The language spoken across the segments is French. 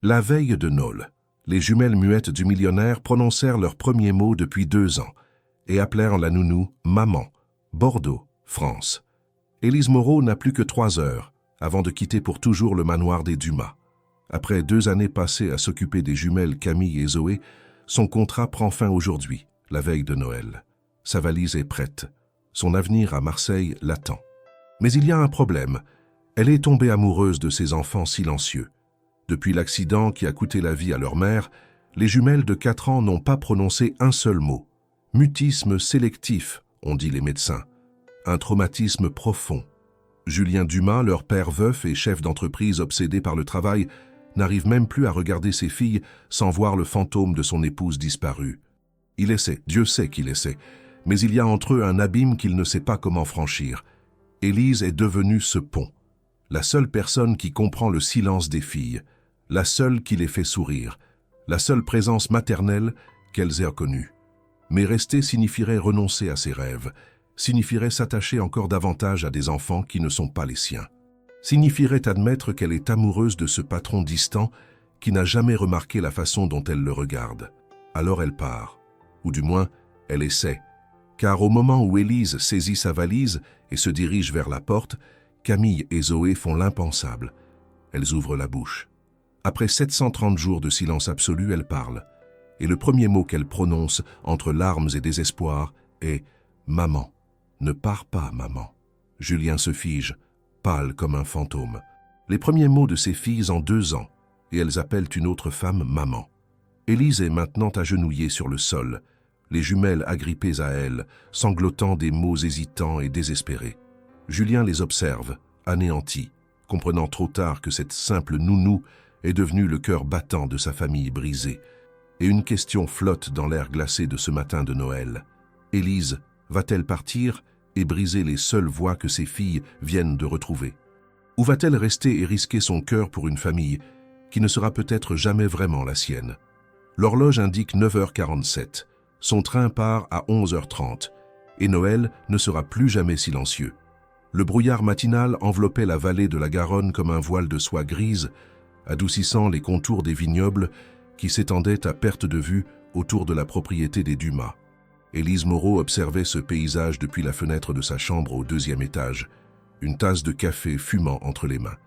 La veille de Noël, les jumelles muettes du millionnaire prononcèrent leurs premiers mots depuis 2 ans et appelèrent la nounou « Maman », Bordeaux, France. Élise Moreau n'a plus que 3 heures avant de quitter pour toujours le manoir des Dumas. Après 2 années passées à s'occuper des jumelles Camille et Zoé, son contrat prend fin aujourd'hui, la veille de Noël. Sa valise est prête. Son avenir à Marseille l'attend. Mais il y a un problème. Elle est tombée amoureuse de ses enfants silencieux. Depuis l'accident qui a coûté la vie à leur mère, les jumelles de 4 ans n'ont pas prononcé un seul mot. Mutisme sélectif, ont dit les médecins. Un traumatisme profond. Julien Dumas, leur père veuf et chef d'entreprise obsédé par le travail, n'arrive même plus à regarder ses filles sans voir le fantôme de son épouse disparue. Il essaie, Dieu sait qu'il essaie, mais il y a entre eux un abîme qu'il ne sait pas comment franchir. Élise est devenue ce pont, la seule personne qui comprend le silence des filles, la seule qui les fait sourire, la seule présence maternelle qu'elles aient connue. Mais rester signifierait renoncer à ses rêves, signifierait s'attacher encore davantage à des enfants qui ne sont pas les siens, signifierait admettre qu'elle est amoureuse de ce patron distant qui n'a jamais remarqué la façon dont elle le regarde. Alors elle part, ou du moins, elle essaie, car au moment où Élise saisit sa valise et se dirige vers la porte, Camille et Zoé font l'impensable. Elles ouvrent la bouche. Après 730 jours de silence absolu, elle parle. Et le premier mot qu'elle prononce, entre larmes et désespoir, est « Maman, ne pars pas, maman ». Julien se fige, pâle comme un fantôme. Les premiers mots de ses filles en 2 ans, et elles appellent une autre femme « maman ». Élise est maintenant agenouillée sur le sol, les jumelles agrippées à elle, sanglotant des mots hésitants et désespérés. Julien les observe, anéanti, comprenant trop tard que cette simple nounou est devenue le cœur battant de sa famille brisée. Et une question flotte dans l'air glacé de ce matin de Noël. Élise va-t-elle partir et briser les seules voix que ses filles viennent de retrouver? Ou va-t-elle rester et risquer son cœur pour une famille qui ne sera peut-être jamais vraiment la sienne? L'horloge indique 9h47. Son train part à 11h30 et Noël ne sera plus jamais silencieux. Le brouillard matinal enveloppait la vallée de la Garonne comme un voile de soie grise, adoucissant les contours des vignobles qui s'étendaient à perte de vue autour de la propriété des Dumas. Élise Moreau observait ce paysage depuis la fenêtre de sa chambre au 2e étage, une tasse de café fumant entre les mains.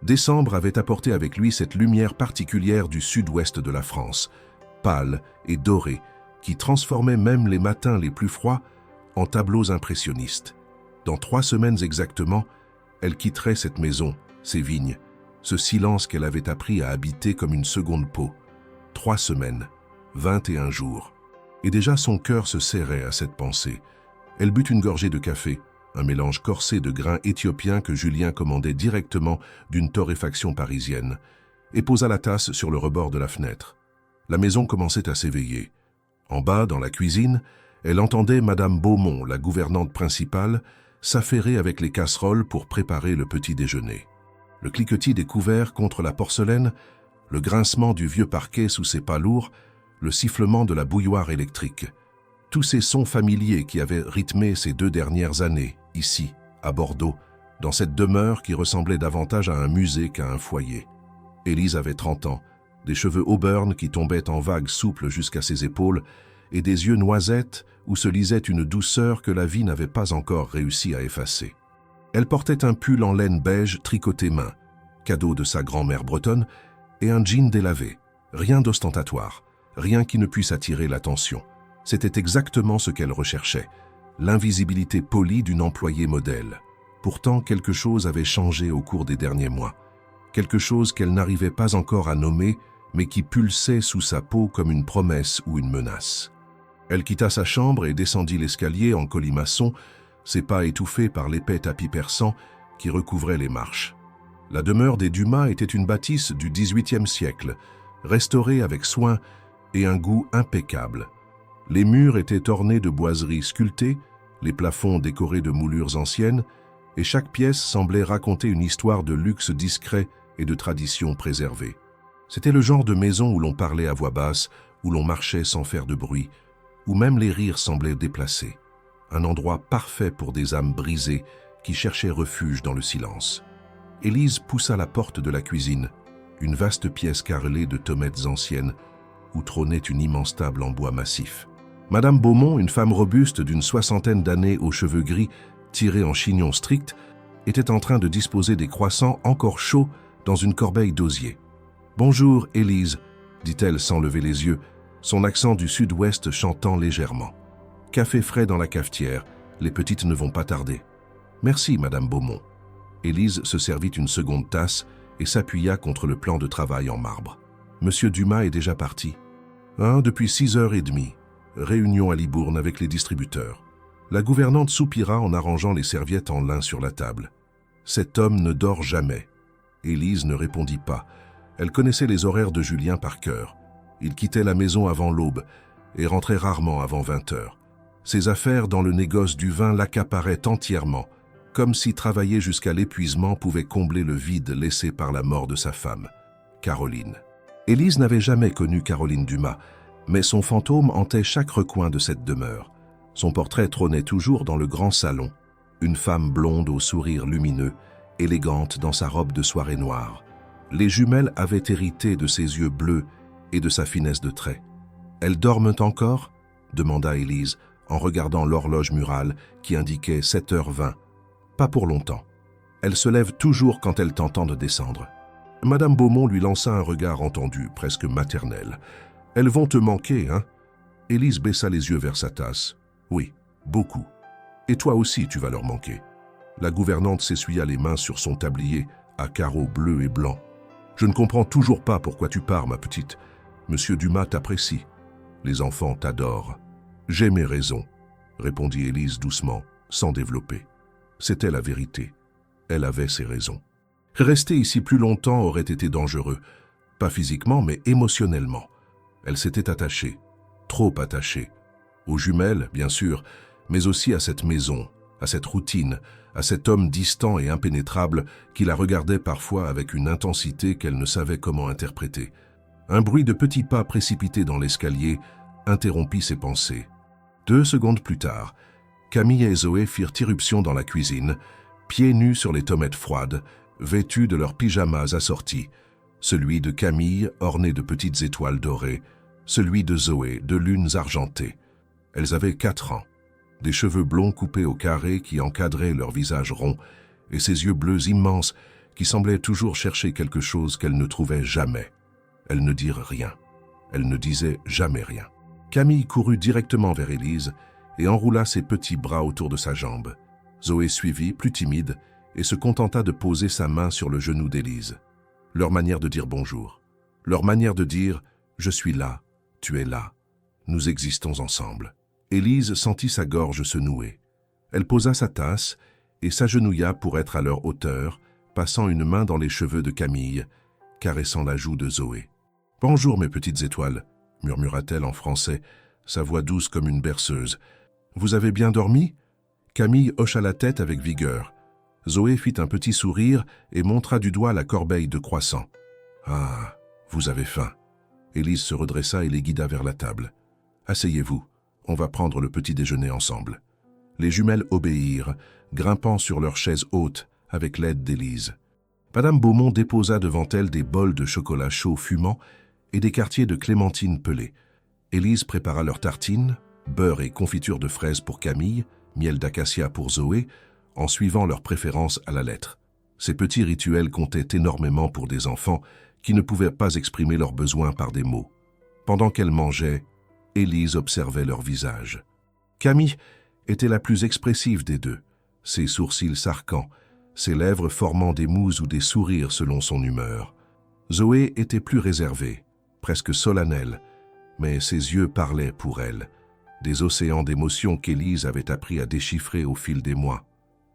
Décembre avait apporté avec lui cette lumière particulière du sud-ouest de la France, pâle et dorée, qui transformait même les matins les plus froids en tableaux impressionnistes. Dans 3 semaines exactement, elle quitterait cette maison, ces vignes, ce silence qu'elle avait appris à habiter comme une seconde peau. 3 semaines, 21 jours. Et déjà son cœur se serrait à cette pensée. Elle but une gorgée de café, un mélange corsé de grains éthiopiens que Julien commandait directement d'une torréfaction parisienne, et posa la tasse sur le rebord de la fenêtre. La maison commençait à s'éveiller. En bas, dans la cuisine, elle entendait Madame Beaumont, la gouvernante principale, s'affairer avec les casseroles pour préparer le petit déjeuner. Le cliquetis des couverts contre la porcelaine, le grincement du vieux parquet sous ses pas lourds, le sifflement de la bouilloire électrique. Tous ces sons familiers qui avaient rythmé ces 2 dernières années, ici, à Bordeaux, dans cette demeure qui ressemblait davantage à un musée qu'à un foyer. Élise avait 30 ans, des cheveux auburn qui tombaient en vagues souples jusqu'à ses épaules et des yeux noisettes où se lisait une douceur que la vie n'avait pas encore réussi à effacer. Elle portait un pull en laine beige tricoté main, cadeau de sa grand-mère bretonne, et un jean délavé, rien d'ostentatoire, rien qui ne puisse attirer l'attention. C'était exactement ce qu'elle recherchait, l'invisibilité polie d'une employée modèle. Pourtant, quelque chose avait changé au cours des derniers mois, quelque chose qu'elle n'arrivait pas encore à nommer, mais qui pulsait sous sa peau comme une promesse ou une menace. Elle quitta sa chambre et descendit l'escalier en colimaçon, ses pas étouffés par l'épais tapis persan qui recouvrait les marches. La demeure des Dumas était une bâtisse du XVIIIe siècle, restaurée avec soin et un goût impeccable. Les murs étaient ornés de boiseries sculptées, les plafonds décorés de moulures anciennes, et chaque pièce semblait raconter une histoire de luxe discret et de tradition préservée. C'était le genre de maison où l'on parlait à voix basse, où l'on marchait sans faire de bruit, où même les rires semblaient déplacés. Un endroit parfait pour des âmes brisées qui cherchaient refuge dans le silence. Élise poussa la porte de la cuisine. une vaste pièce carrelée de tommettes anciennes où trônait une immense table en bois massif. Madame Beaumont, une femme robuste d'une 60aine d'années aux cheveux gris tirés en chignon strict, était en train de disposer des croissants encore chauds dans une corbeille d'osier. « Bonjour, Élise », dit-elle sans lever les yeux, son accent du sud-ouest chantant légèrement. « Café frais dans la cafetière, les petites ne vont pas tarder. »« Merci, Madame Beaumont. » Élise se servit une seconde tasse et s'appuya contre le plan de travail en marbre. « Monsieur Dumas est déjà parti. »« Depuis 6h30. Réunion à Libourne avec les distributeurs. » La gouvernante soupira en arrangeant les serviettes en lin sur la table. « Cet homme ne dort jamais. » Élise ne répondit pas. Elle connaissait les horaires de Julien par cœur. Il quittait la maison avant l'aube et rentrait rarement avant 20h. Ses affaires dans le négoce du vin l'accaparaient entièrement, comme si travailler jusqu'à l'épuisement pouvait combler le vide laissé par la mort de sa femme, Caroline. Élise n'avait jamais connu Caroline Dumas, mais son fantôme hantait chaque recoin de cette demeure. Son portrait trônait toujours dans le grand salon, une femme blonde au sourire lumineux, élégante dans sa robe de soirée noire. Les jumelles avaient hérité de ses yeux bleus et de sa finesse de trait. « Elles dorment encore ?» demanda Élise, en regardant l'horloge murale qui indiquait 7h20. « Pas pour longtemps. Elles se lèvent toujours quand elles t'entendent descendre. » Madame Beaumont lui lança un regard entendu, presque maternel. « Elles vont te manquer, hein ?» Élise baissa les yeux vers sa tasse. « Oui, beaucoup. Et toi aussi, tu vas leur manquer. » La gouvernante s'essuya les mains sur son tablier, à carreaux bleus et blancs. « Je ne comprends toujours pas pourquoi tu pars, ma petite. Monsieur Dumas t'apprécie. Les enfants t'adorent. »« J'ai mes raisons, » répondit Élise doucement, sans développer. C'était la vérité. Elle avait ses raisons. Rester ici plus longtemps aurait été dangereux, pas physiquement, mais émotionnellement. Elle s'était attachée, trop attachée, aux jumelles, bien sûr, mais aussi à cette maison, à cette routine, à cet homme distant et impénétrable qui la regardait parfois avec une intensité qu'elle ne savait comment interpréter. Un bruit de petits pas précipités dans l'escalier interrompit ses pensées. 2 secondes plus tard, Camille et Zoé firent irruption dans la cuisine, pieds nus sur les tommettes froides, vêtus de leurs pyjamas assortis, celui de Camille orné de petites étoiles dorées, celui de Zoé de lunes argentées. Elles avaient 4 ans, des cheveux blonds coupés au carré qui encadraient leur visage rond, et ces yeux bleus immenses qui semblaient toujours chercher quelque chose qu'elles ne trouvaient jamais. Elles ne dirent rien. Elles ne disaient jamais rien. Camille courut directement vers Élise et enroula ses petits bras autour de sa jambe. Zoé suivit, plus timide, et se contenta de poser sa main sur le genou d'Élise. Leur manière de dire bonjour. Leur manière de dire « Je suis là, tu es là, nous existons ensemble ». Élise sentit sa gorge se nouer. Elle posa sa tasse et s'agenouilla pour être à leur hauteur, passant une main dans les cheveux de Camille, caressant la joue de Zoé. « Bonjour mes petites étoiles », murmura-t-elle en français, sa voix douce comme une berceuse. « Vous avez bien dormi ?» Camille hocha la tête avec vigueur. Zoé fit un petit sourire et montra du doigt la corbeille de croissants. « Ah, vous avez faim !» Élise se redressa et les guida vers la table. « Asseyez-vous, on va prendre le petit déjeuner ensemble. » Les jumelles obéirent, grimpant sur leur chaise haute avec l'aide d'Élise. Madame Beaumont déposa devant elle des bols de chocolat chaud fumant et des quartiers de clémentine pelées. Élise prépara leurs tartines, beurre et confiture de fraises pour Camille, miel d'acacia pour Zoé, en suivant leurs préférences à la lettre. Ces petits rituels comptaient énormément pour des enfants qui ne pouvaient pas exprimer leurs besoins par des mots. Pendant qu'elles mangeaient, Élise observait leur visage. Camille était la plus expressive des deux, ses sourcils s'arquant, ses lèvres formant des mouses ou des sourires selon son humeur. Zoé était plus réservée, presque solennelle, mais ses yeux parlaient pour elle, des océans d'émotions qu'Élise avait appris à déchiffrer au fil des mois.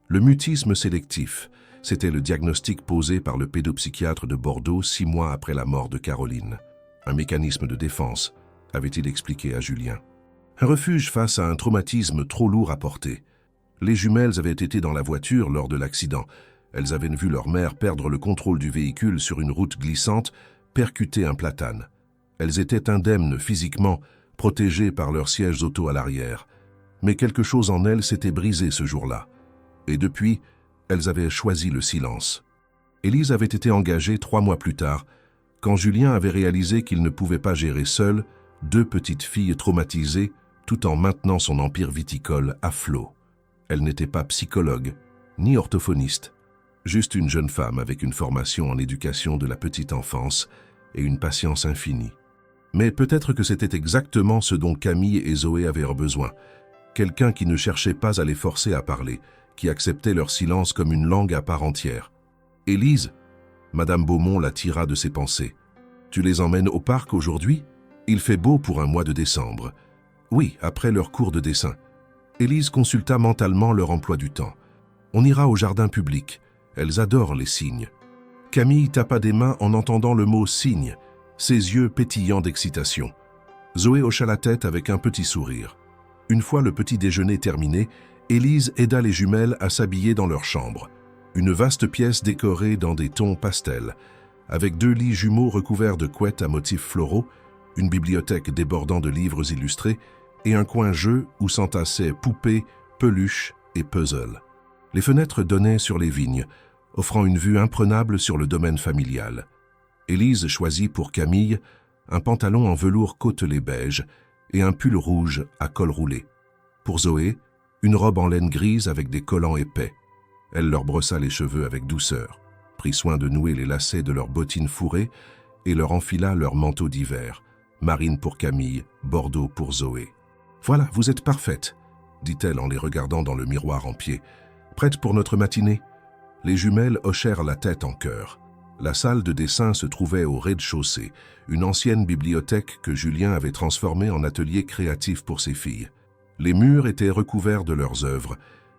Le mutisme sélectif, c'était le diagnostic posé par le pédopsychiatre de Bordeaux 6 mois après la mort de Caroline. Un mécanisme de défense, avait-il expliqué à Julien. Un refuge face à un traumatisme trop lourd à porter. Les jumelles avaient été dans la voiture lors de l'accident. Elles avaient vu leur mère perdre le contrôle du véhicule sur une route glissante, percuter un platane. Elles étaient indemnes physiquement, protégées par leurs sièges auto à l'arrière. Mais quelque chose en elles s'était brisé ce jour-là. Et depuis, elles avaient choisi le silence. Élise avait été engagée 3 mois plus tard Quand Julien avait réalisé qu'il ne pouvait pas gérer seul 2 petites filles traumatisées tout en maintenant son empire viticole à flot. Elle n'était pas psychologue, ni orthophoniste, juste une jeune femme avec une formation en éducation de la petite enfance et une patience infinie. Mais peut-être que c'était exactement ce dont Camille et Zoé avaient besoin. Quelqu'un qui ne cherchait pas à les forcer à parler, qui acceptait leur silence comme une langue à part entière. « Élise !» Madame Beaumont la tira de ses pensées. « Tu les emmènes au parc aujourd'hui ? Il fait beau pour un mois de décembre. » Oui, après leur cours de dessin. Élise consulta mentalement leur emploi du temps. « On ira au jardin public. Elles adorent les cygnes. » Camille tapa des mains en entendant le mot « cygne », ses yeux pétillants d'excitation. Zoé hocha la tête avec un petit sourire. Une fois le petit déjeuner terminé, Élise aida les jumelles à s'habiller dans leur chambre. Une vaste pièce décorée dans des tons pastels, avec 2 lits jumeaux recouverts de couettes à motifs floraux, une bibliothèque débordant de livres illustrés et un coin jeu où s'entassaient poupées, peluches et puzzles. Les fenêtres donnaient sur les vignes, offrant une vue imprenable sur le domaine familial. Élise choisit pour Camille un pantalon en velours côtelé beige et un pull rouge à col roulé. Pour Zoé, une robe en laine grise avec des collants épais. Elle leur brossa les cheveux avec douceur, prit soin de nouer les lacets de leurs bottines fourrées et leur enfila leur manteau d'hiver, marine pour Camille, bordeaux pour Zoé. « Voilà, vous êtes parfaites, » dit-elle en les regardant dans le miroir en pied. « Prêtes pour notre matinée ?» Les jumelles hochèrent la tête en chœur. La salle de dessin se trouvait au rez-de-chaussée, une ancienne bibliothèque que Julien avait transformée en atelier créatif pour ses filles. Les murs étaient recouverts de leurs œuvres,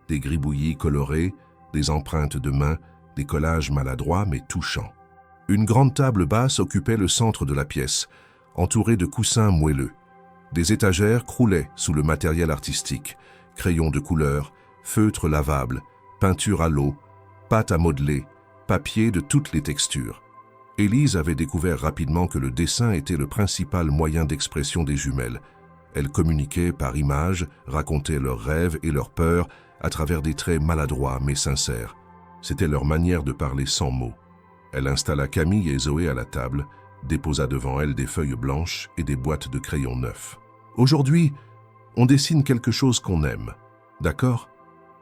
des gribouillis colorés, des empreintes de mains, des collages maladroits mais touchants. Une grande table basse occupait le centre de la pièce, entourée de coussins moelleux. Des étagères croulaient sous le matériel artistique, crayons de couleur, feutres lavables, peinture à l'eau, pâte à modeler, papier de toutes les textures. Élise avait découvert rapidement que le dessin était le principal moyen d'expression des jumelles. Elles communiquaient par images, racontaient leurs rêves et leurs peurs à travers des traits maladroits mais sincères. C'était leur manière de parler sans mots. Elle installa Camille et Zoé à la table, déposa devant elles des feuilles blanches et des boîtes de crayons neufs. « Aujourd'hui, on dessine quelque chose qu'on aime. D'accord ?»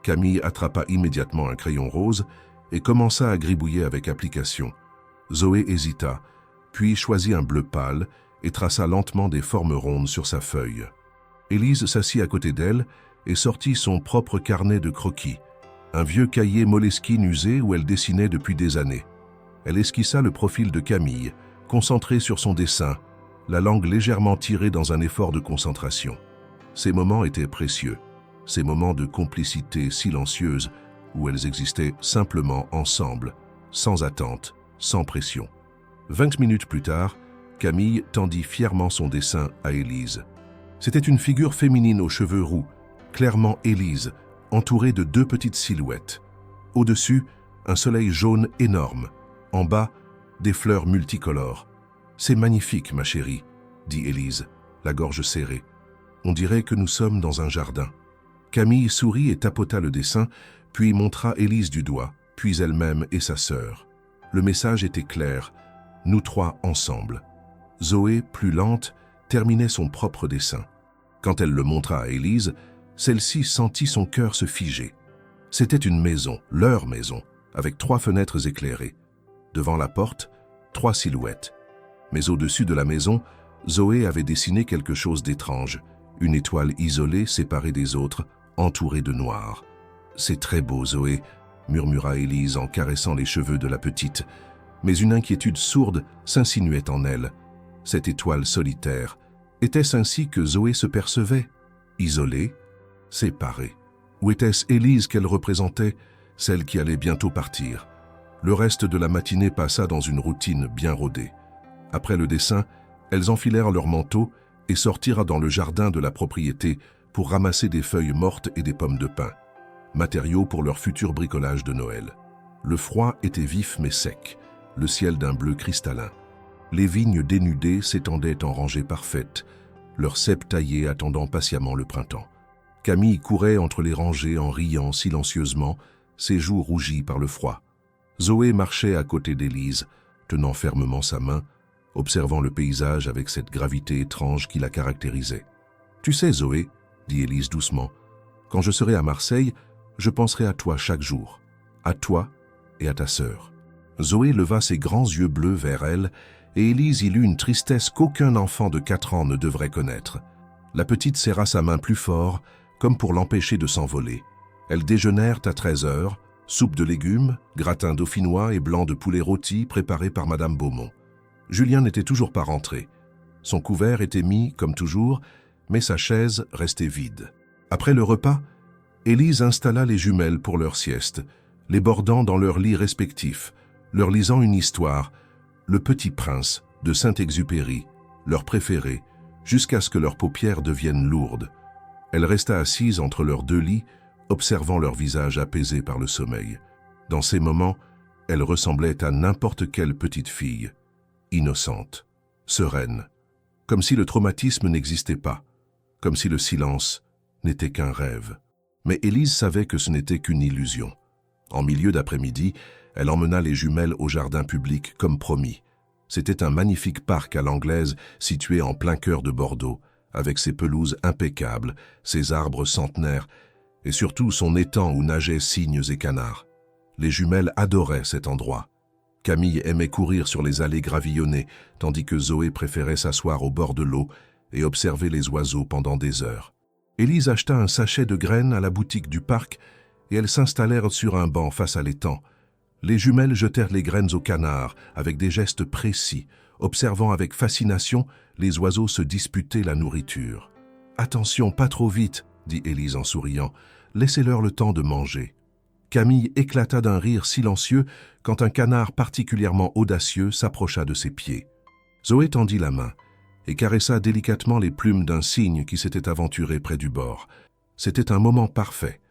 Camille attrapa immédiatement un crayon rose et commença à gribouiller avec application. Zoé hésita, puis choisit un bleu pâle et traça lentement des formes rondes sur sa feuille. Élise s'assit à côté d'elle et sortit son propre carnet de croquis, un vieux cahier Moleskine usé où elle dessinait depuis des années. Elle esquissa le profil de Camille, concentrée sur son dessin, la langue légèrement tirée dans un effort de concentration. Ces moments étaient précieux, ces moments de complicité silencieuse où elles existaient simplement ensemble, sans attente, sans pression. 20 minutes plus tard, Camille tendit fièrement son dessin à Élise. C'était une figure féminine aux cheveux roux, clairement Élise, entourée de 2 petites silhouettes. Au-dessus, un soleil jaune énorme. En bas, des fleurs multicolores. « C'est magnifique, ma chérie, » dit Élise, la gorge serrée. « On dirait que nous sommes dans un jardin. » Camille sourit et tapota le dessin, puis montra Élise du doigt, puis elle-même et sa sœur. Le message était clair, nous 3 ensemble. Zoé, plus lente, terminait son propre dessin. Quand elle le montra à Élise, celle-ci sentit son cœur se figer. C'était une maison, leur maison, avec 3 fenêtres éclairées. Devant la porte, 3 silhouettes. Mais au-dessus de la maison, Zoé avait dessiné quelque chose d'étrange, une étoile isolée séparée des autres, entourée de noir. « C'est très beau, Zoé », murmura Élise en caressant les cheveux de la petite. Mais une inquiétude sourde s'insinuait en elle. Cette étoile solitaire, était-ce ainsi que Zoé se percevait? Isolée, séparée. Ou était-ce Élise qu'elle représentait, celle qui allait bientôt partir? Le reste de la matinée passa dans une routine bien rodée. Après le dessin, elles enfilèrent leurs manteaux et sortirent dans le jardin de la propriété pour ramasser des feuilles mortes et des pommes de pin, matériaux pour leur futur bricolage de Noël. Le froid était vif mais sec, le ciel d'un bleu cristallin. Les vignes dénudées s'étendaient en rangées parfaites, leurs ceps taillés attendant patiemment le printemps. Camille courait entre les rangées en riant silencieusement, ses joues rougies par le froid. Zoé marchait à côté d'Élise, tenant fermement sa main, observant le paysage avec cette gravité étrange qui la caractérisait. « Tu sais, Zoé, dit Élise doucement, quand je serai à Marseille, je penserai à toi chaque jour, à toi et à ta sœur. » Zoé leva ses grands yeux bleus vers elle et Élise y lut une tristesse qu'aucun enfant de 4 ans ne devrait connaître. La petite serra sa main plus fort, comme pour l'empêcher de s'envoler. Elles déjeunèrent à 13 heures, soupe de légumes, gratin dauphinois et blanc de poulet rôti préparé par Madame Beaumont. Julien n'était toujours pas rentré. Son couvert était mis, comme toujours, mais sa chaise restait vide. Après le repas, Élise installa les jumelles pour leur sieste, les bordant dans leurs lits respectifs, leur lisant une histoire, Le Petit Prince de Saint-Exupéry, leur préféré, jusqu'à ce que leurs paupières deviennent lourdes. Elle resta assise entre leurs 2 lits, observant leur visage apaisé par le sommeil. Dans ces moments, elle ressemblait à n'importe quelle petite fille, innocente, sereine, comme si le traumatisme n'existait pas, comme si le silence n'était qu'un rêve. Mais Élise savait que ce n'était qu'une illusion. En milieu d'après-midi, elle emmena les jumelles au jardin public comme promis. C'était un magnifique parc à l'anglaise situé en plein cœur de Bordeaux, avec ses pelouses impeccables, ses arbres centenaires et surtout son étang où nageaient cygnes et canards. Les jumelles adoraient cet endroit. Camille aimait courir sur les allées gravillonnées, tandis que Zoé préférait s'asseoir au bord de l'eau et observer les oiseaux pendant des heures. Élise acheta un sachet de graines à la boutique du parc et elles s'installèrent sur un banc face à l'étang. Les jumelles jetèrent les graines aux canards avec des gestes précis, observant avec fascination les oiseaux se disputer la nourriture. « Attention, pas trop vite !» dit Élise en souriant. « Laissez-leur le temps de manger. » Camille éclata d'un rire silencieux quand un canard particulièrement audacieux s'approcha de ses pieds. Zoé tendit la main et caressa délicatement les plumes d'un cygne qui s'était aventuré près du bord. C'était un moment parfait,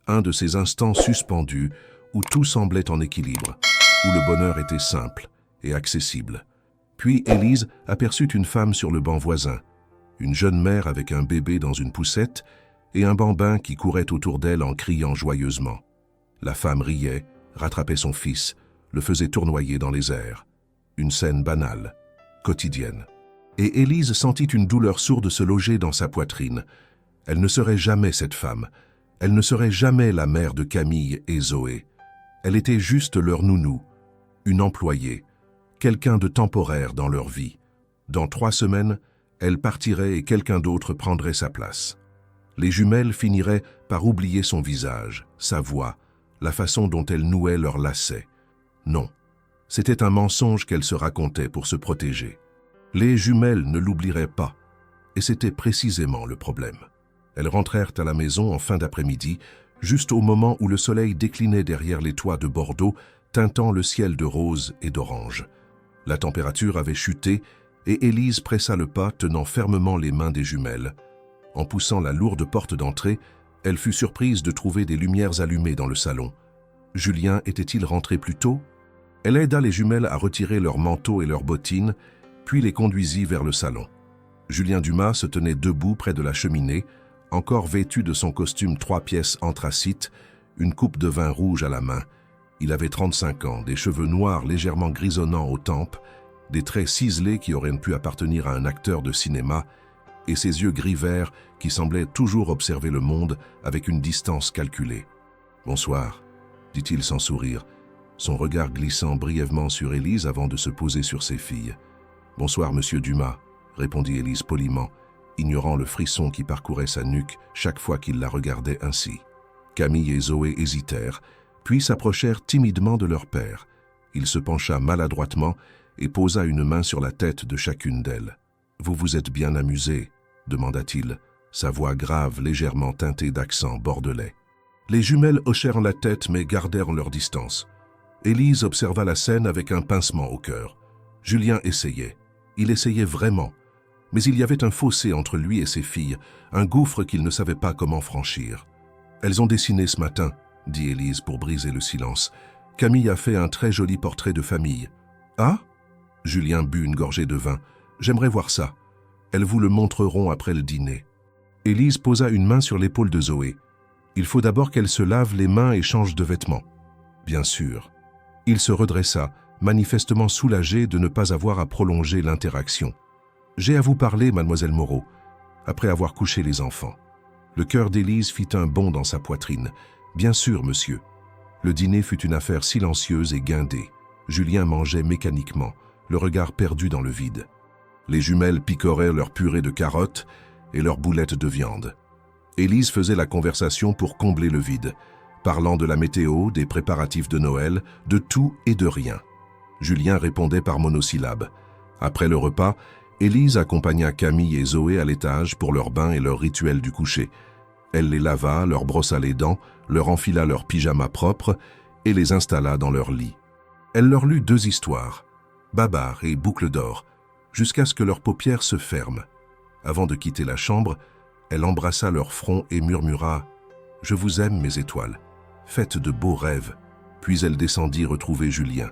un de ces instants suspendus où tout semblait en équilibre, où le bonheur était simple et accessible. Puis Élise aperçut une femme sur le banc voisin, une jeune mère avec un bébé dans une poussette et un bambin qui courait autour d'elle en criant joyeusement. La femme riait, rattrapait son fils, le faisait tournoyer dans les airs. Une scène banale, quotidienne. Et Élise sentit une douleur sourde se loger dans sa poitrine. Elle ne serait jamais cette femme. Elle ne serait jamais la mère de Camille et Zoé. Elle était juste leur nounou, une employée, quelqu'un de temporaire dans leur vie. Dans 3 semaines, elle partirait et quelqu'un d'autre prendrait sa place. Les jumelles finiraient par oublier son visage, sa voix, la façon dont elles nouaient leurs lacets. Non, c'était un mensonge qu'elles se racontaient pour se protéger. Les jumelles ne l'oublieraient pas, et c'était précisément le problème. Elles rentrèrent à la maison en fin d'après-midi, juste au moment où le soleil déclinait derrière les toits de Bordeaux, teintant le ciel de rose et d'orange. La température avait chuté et Élise pressa le pas, tenant fermement les mains des jumelles. En poussant la lourde porte d'entrée, elle fut surprise de trouver des lumières allumées dans le salon. Julien était-il rentré plus tôt? Elle aida les jumelles à retirer leurs manteaux et leurs bottines, puis les conduisit vers le salon. Julien Dumas se tenait debout près de la cheminée, encore vêtu de son costume 3 pièces anthracite, une coupe de vin rouge à la main. Il avait 35 ans, des cheveux noirs légèrement grisonnants aux tempes, des traits ciselés qui auraient pu appartenir à un acteur de cinéma, et ses yeux gris-vert qui semblaient toujours observer le monde avec une distance calculée. « Bonsoir », dit-il sans sourire, son regard glissant brièvement sur Élise avant de se poser sur ses filles. « Bonsoir, monsieur Dumas », répondit Élise poliment, ignorant le frisson qui parcourait sa nuque chaque fois qu'il la regardait ainsi. Camille et Zoé hésitèrent, puis s'approchèrent timidement de leur père. Il se pencha maladroitement et posa une main sur la tête de chacune d'elles. « Vous vous êtes bien amusés ?» demanda-t-il, sa voix grave légèrement teintée d'accent bordelais. Les jumelles hochèrent la tête mais gardèrent leur distance. Élise observa la scène avec un pincement au cœur. Julien essayait. Il essayait vraiment. Mais il y avait un fossé entre lui et ses filles, un gouffre qu'il ne savait pas comment franchir. « Elles ont dessiné ce matin », dit Élise pour briser le silence. « Camille a fait un très joli portrait de famille. »« Ah ?» Julien but une gorgée de vin. « J'aimerais voir ça. Elles vous le montreront après le dîner. » Élise posa une main sur l'épaule de Zoé. « Il faut d'abord qu'elle se lave les mains et change de vêtements. » Bien sûr. Il se redressa, manifestement soulagée de ne pas avoir à prolonger l'interaction. « J'ai à vous parler, mademoiselle Moreau, après avoir couché les enfants. » Le cœur d'Élise fit un bond dans sa poitrine. « Bien sûr, monsieur. » Le dîner fut une affaire silencieuse et guindée. Julien mangeait mécaniquement, le regard perdu dans le vide. Les jumelles picoraient leur purée de carottes et leurs boulettes de viande. Élise faisait la conversation pour combler le vide, parlant de la météo, des préparatifs de Noël, de tout et de rien. Julien répondait par monosyllabes. Après le repas, Élise accompagna Camille et Zoé à l'étage pour leur bain et leur rituel du coucher. Elle les lava, leur brossa les dents, leur enfila leur pyjama propre et les installa dans leur lit. Elle leur lut 2 histoires, Babar et Boucle d'or, jusqu'à ce que leurs paupières se ferment. Avant de quitter la chambre, elle embrassa leur front et murmura « Je vous aime, mes étoiles, faites de beaux rêves ». Puis elle descendit retrouver Julien.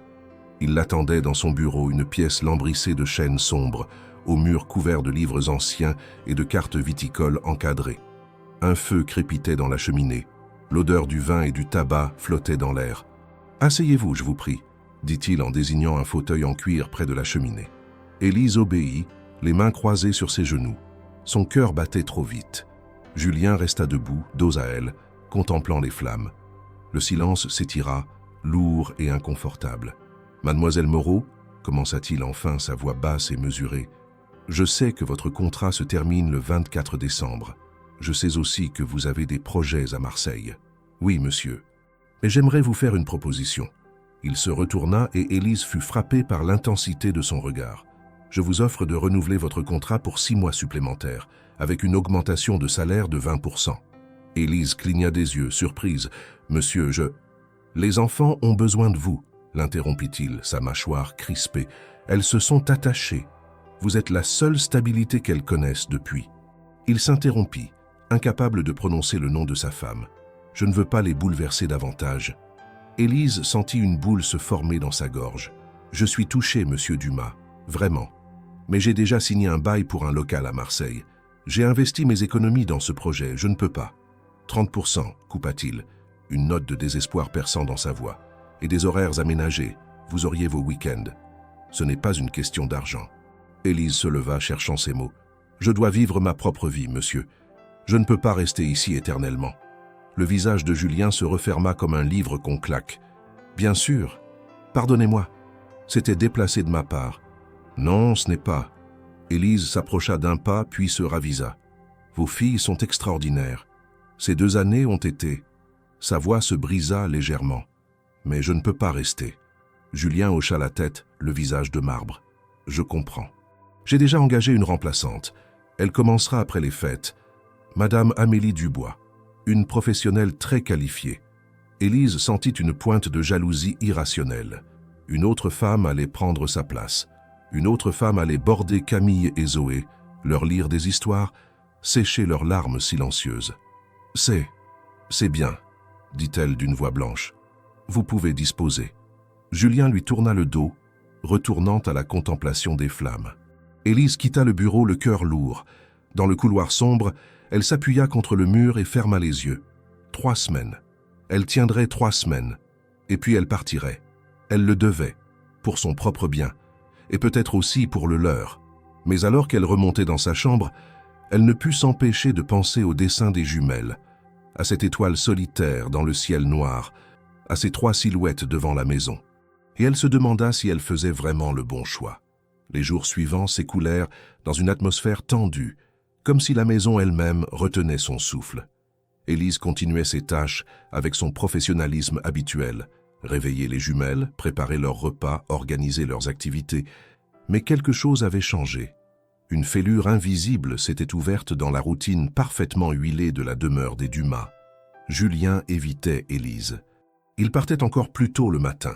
Il l'attendait dans son bureau, une pièce lambrissée de chênes sombres, aux murs couverts de livres anciens et de cartes viticoles encadrées. Un feu crépitait dans la cheminée. L'odeur du vin et du tabac flottait dans l'air. « Asseyez-vous, je vous prie », dit-il en désignant un fauteuil en cuir près de la cheminée. Élise obéit, les mains croisées sur ses genoux. Son cœur battait trop vite. Julien resta debout, dos à elle, contemplant les flammes. Le silence s'étira, lourd et inconfortable. « Mademoiselle Moreau, commença-t-il enfin, sa voix basse et mesurée, je sais que votre contrat se termine le 24 décembre. Je sais aussi que vous avez des projets à Marseille. Oui, monsieur. Mais j'aimerais vous faire une proposition. » Il se retourna et Élise fut frappée par l'intensité de son regard. « Je vous offre de renouveler votre contrat pour 6 mois supplémentaires, avec une augmentation de salaire de 20%. » Élise cligna des yeux, surprise. « Monsieur, je... » « Les enfants ont besoin de vous, » l'interrompit-il, sa mâchoire crispée. « Elles se sont attachées. Vous êtes la seule stabilité qu'elles connaissent depuis. » Il s'interrompit, incapable de prononcer le nom de sa femme. « Je ne veux pas les bouleverser davantage. » Élise sentit une boule se former dans sa gorge. « Je suis touché, monsieur Dumas, vraiment. Mais j'ai déjà signé un bail pour un local à Marseille. J'ai investi mes économies dans ce projet, je ne peux pas. » 30%, coupa-t-il, une note de désespoir perçant dans sa voix. « Et des horaires aménagés, vous auriez vos week-ends. Ce n'est pas une question d'argent. » Élise se leva, cherchant ses mots. « Je dois vivre ma propre vie, monsieur. Je ne peux pas rester ici éternellement. » Le visage de Julien se referma comme un livre qu'on claque. « Bien sûr. Pardonnez-moi. C'était déplacé de ma part. »« Non, ce n'est pas. » Élise s'approcha d'un pas, puis se ravisa. « Vos filles sont extraordinaires. Ces 2 années ont été... » Sa voix se brisa légèrement. « Mais je ne peux pas rester. » Julien hocha la tête, le visage de marbre. « Je comprends. J'ai déjà engagé une remplaçante. Elle commencera après les fêtes. Madame Amélie Dubois, une professionnelle très qualifiée. » Élise sentit une pointe de jalousie irrationnelle. Une autre femme allait prendre sa place. Une autre femme allait border Camille et Zoé, leur lire des histoires, sécher leurs larmes silencieuses. « C'est bien, » dit-elle d'une voix blanche. « Vous pouvez disposer. » Julien lui tourna le dos, retournant à la contemplation des flammes. Élise quitta le bureau le cœur lourd. Dans le couloir sombre, elle s'appuya contre le mur et ferma les yeux. 3 semaines. Elle tiendrait 3 semaines. Et puis elle partirait. Elle le devait, pour son propre bien, et peut-être aussi pour le leur. Mais alors qu'elle remontait dans sa chambre, elle ne put s'empêcher de penser au dessin des jumelles, à cette étoile solitaire dans le ciel noir, à ces 3 silhouettes devant la maison. Et elle se demanda si elle faisait vraiment le bon choix. Les jours suivants s'écoulèrent dans une atmosphère tendue, comme si la maison elle-même retenait son souffle. Élise continuait ses tâches avec son professionnalisme habituel, réveiller les jumelles, préparer leurs repas, organiser leurs activités. Mais quelque chose avait changé. Une fêlure invisible s'était ouverte dans la routine parfaitement huilée de la demeure des Dumas. Julien évitait Élise. Il partait encore plus tôt le matin,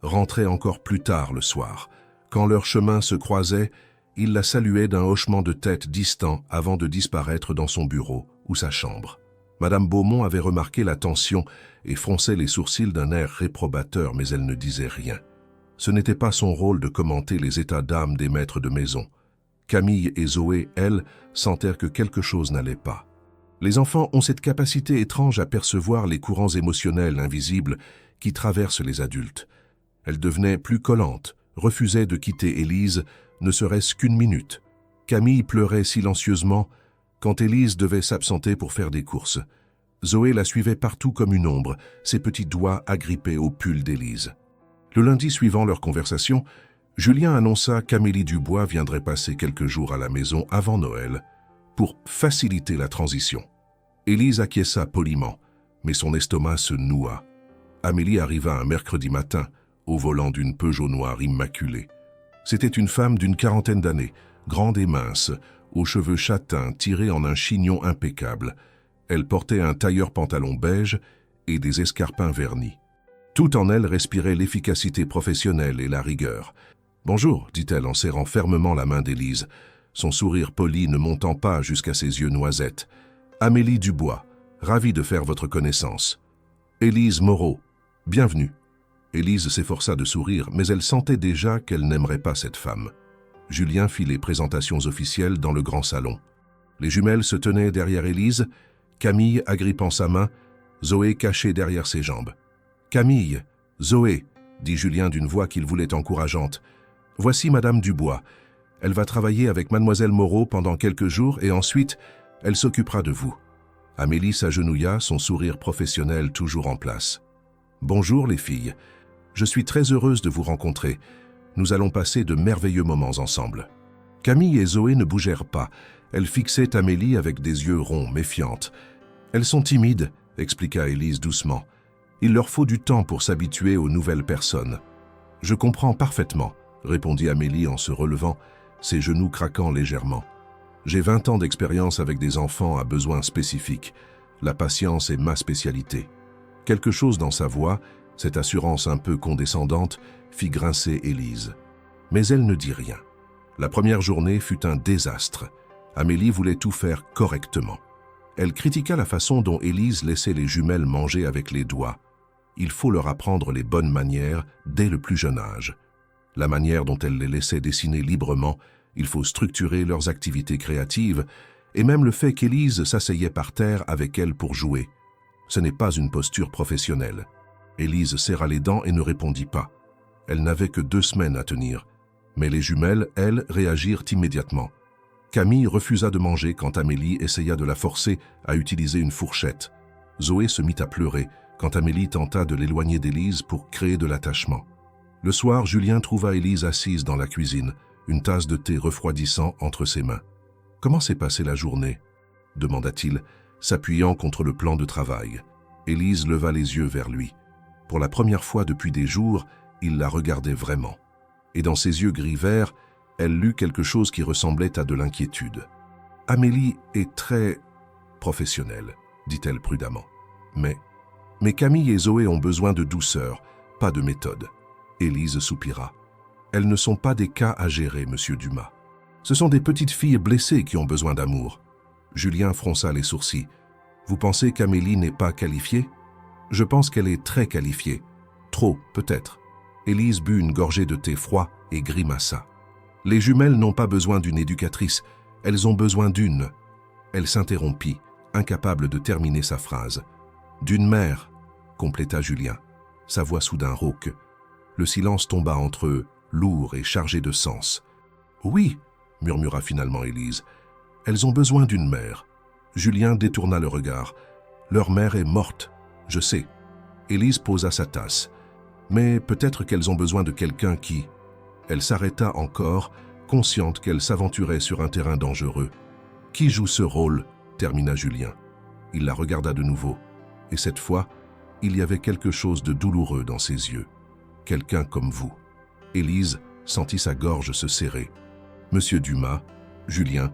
rentrait encore plus tard le soir. Quand leurs chemins se croisaient, il la saluait d'un hochement de tête distant avant de disparaître dans son bureau ou sa chambre. Madame Beaumont avait remarqué la tension et fronçait les sourcils d'un air réprobateur, mais elle ne disait rien. Ce n'était pas son rôle de commenter les états d'âme des maîtres de maison. Camille et Zoé, elles, sentèrent que quelque chose n'allait pas. Les enfants ont cette capacité étrange à percevoir les courants émotionnels invisibles qui traversent les adultes. Elle devenait plus collante, refusait de quitter Élise, ne serait-ce qu'une minute. Camille pleurait silencieusement quand Élise devait s'absenter pour faire des courses. Zoé la suivait partout comme une ombre, ses petits doigts agrippés au pull d'Élise. Le lundi suivant leur conversation, Julien annonça qu'Amélie Dubois viendrait passer quelques jours à la maison avant Noël pour faciliter la transition. Élise acquiesça poliment, mais son estomac se noua. Amélie arriva un mercredi matin, au volant d'une Peugeot noire immaculée. C'était une femme d'une quarantaine d'années, grande et mince, aux cheveux châtains tirés en un chignon impeccable. Elle portait un tailleur-pantalon beige et des escarpins vernis. Tout en elle respirait l'efficacité professionnelle et la rigueur. « Bonjour », dit-elle en serrant fermement la main d'Élise, son sourire poli ne montant pas jusqu'à ses yeux noisettes. « Amélie Dubois, ravie de faire votre connaissance. Élise Moreau, bienvenue. » Élise s'efforça de sourire, mais elle sentait déjà qu'elle n'aimerait pas cette femme. Julien fit les présentations officielles dans le grand salon. Les jumelles se tenaient derrière Élise, Camille agrippant sa main, Zoé cachée derrière ses jambes. « Camille, Zoé, » dit Julien d'une voix qu'il voulait encourageante. « Voici Madame Dubois. Elle va travailler avec Mademoiselle Moreau pendant quelques jours et ensuite, elle s'occupera de vous. » Amélie s'agenouilla, son sourire professionnel toujours en place. « Bonjour les filles. Je suis très heureuse de vous rencontrer. Nous allons passer de merveilleux moments ensemble. » Camille et Zoé ne bougèrent pas. Elles fixaient Amélie avec des yeux ronds, méfiantes. « Elles sont timides, » expliqua Élise doucement. « Il leur faut du temps pour s'habituer aux nouvelles personnes. »« Je comprends parfaitement, » répondit Amélie en se relevant, ses genoux craquant légèrement. « J'ai 20 ans d'expérience avec des enfants à besoins spécifiques. La patience est ma spécialité. » Quelque chose dans sa voix, cette assurance un peu condescendante, fit grincer Élise. Mais elle ne dit rien. La première journée fut un désastre. Amélie voulait tout faire correctement. Elle critiqua la façon dont Élise laissait les jumelles manger avec les doigts. Il faut leur apprendre les bonnes manières dès le plus jeune âge. La manière dont elle les laissait dessiner librement, il faut structurer leurs activités créatives, et même le fait qu'Élise s'asseyait par terre avec elle pour jouer. Ce n'est pas une posture professionnelle. Élise serra les dents et ne répondit pas. Elle n'avait que 2 semaines à tenir. Mais les jumelles, elles, réagirent immédiatement. Camille refusa de manger quand Amélie essaya de la forcer à utiliser une fourchette. Zoé se mit à pleurer quand Amélie tenta de l'éloigner d'Élise pour créer de l'attachement. Le soir, Julien trouva Élise assise dans la cuisine, une tasse de thé refroidissant entre ses mains. « Comment s'est passée la journée ?» demanda-t-il, s'appuyant contre le plan de travail. Élise leva les yeux vers lui. Pour la première fois depuis des jours, il la regardait vraiment. Et dans ses yeux gris-vert, elle lut quelque chose qui ressemblait à de l'inquiétude. « Amélie est très professionnelle, » dit-elle prudemment. Mais Camille et Zoé ont besoin de douceur, pas de méthode. » Élise soupira. « Elles ne sont pas des cas à gérer, monsieur Dumas. Ce sont des petites filles blessées qui ont besoin d'amour. » Julien fronça les sourcils. « Vous pensez qu'Amélie n'est pas qualifiée ? Je pense qu'elle est très qualifiée. Trop, peut-être. » Élise but une gorgée de thé froid et grimaça. « Les jumelles n'ont pas besoin d'une éducatrice, elles ont besoin d'une. » Elle s'interrompit, incapable de terminer sa phrase. « D'une mère, » compléta Julien, sa voix soudain rauque. Le silence tomba entre eux, lourd et chargé de sens. « Oui, » murmura finalement Élise, « elles ont besoin d'une mère. » Julien détourna le regard. « Leur mère est morte, je sais. » Élise posa sa tasse. « Mais peut-être qu'elles ont besoin de quelqu'un qui... » Elle s'arrêta encore, consciente qu'elle s'aventurait sur un terrain dangereux. « Qui joue ce rôle ?» termina Julien. Il la regarda de nouveau, et cette fois, il y avait quelque chose de douloureux dans ses yeux. Quelqu'un comme vous. Élise sentit sa gorge se serrer. « Monsieur Dumas, Julien. »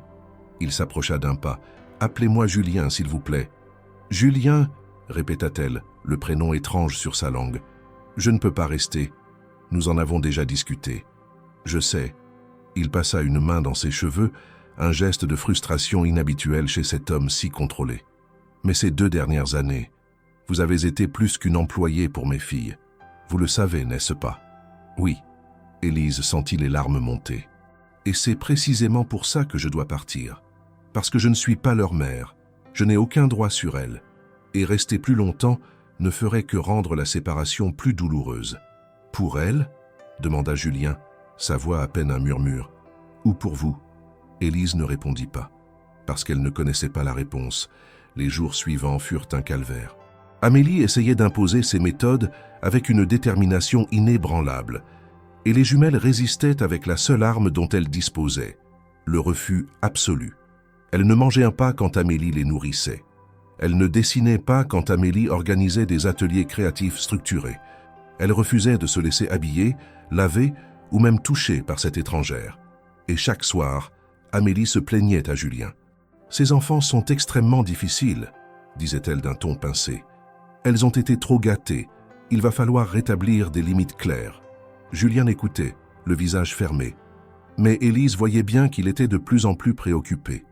Il s'approcha d'un pas. « Appelez-moi Julien, s'il vous plaît. »« Julien » répéta-t-elle, le prénom étrange sur sa langue. « Je ne peux pas rester. Nous en avons déjà discuté. »« Je sais. » Il passa une main dans ses cheveux, un geste de frustration inhabituel chez cet homme si contrôlé. « Mais ces 2 dernières années, vous avez été plus qu'une employée pour mes filles. Vous le savez, n'est-ce pas ? » « Oui. » Élise sentit les larmes monter. « Et c'est précisément pour ça que je dois partir. Parce que je ne suis pas leur mère. Je n'ai aucun droit sur elles. Et rester plus longtemps ne ferait que rendre la séparation plus douloureuse. » Pour elle? Demanda Julien, sa voix à peine un murmure. Ou pour vous? Élise ne répondit pas, parce qu'elle ne connaissait pas la réponse. Les jours suivants furent un calvaire. Amélie essayait d'imposer ses méthodes avec une détermination inébranlable, et les jumelles résistaient avec la seule arme dont elles disposaient, le refus absolu. Elles ne mangeaient pas quand Amélie les nourrissait. Elles ne dessinaient pas quand Amélie organisait des ateliers créatifs structurés. Elles refusaient de se laisser habiller, laver ou même toucher par cette étrangère. Et chaque soir, Amélie se plaignait à Julien. « Ces enfants sont extrêmement difficiles », disait-elle d'un ton pincé. « Elles ont été trop gâtées. Il va falloir rétablir des limites claires. » Julien écoutait, le visage fermé. Mais Élise voyait bien qu'il était de plus en plus préoccupé.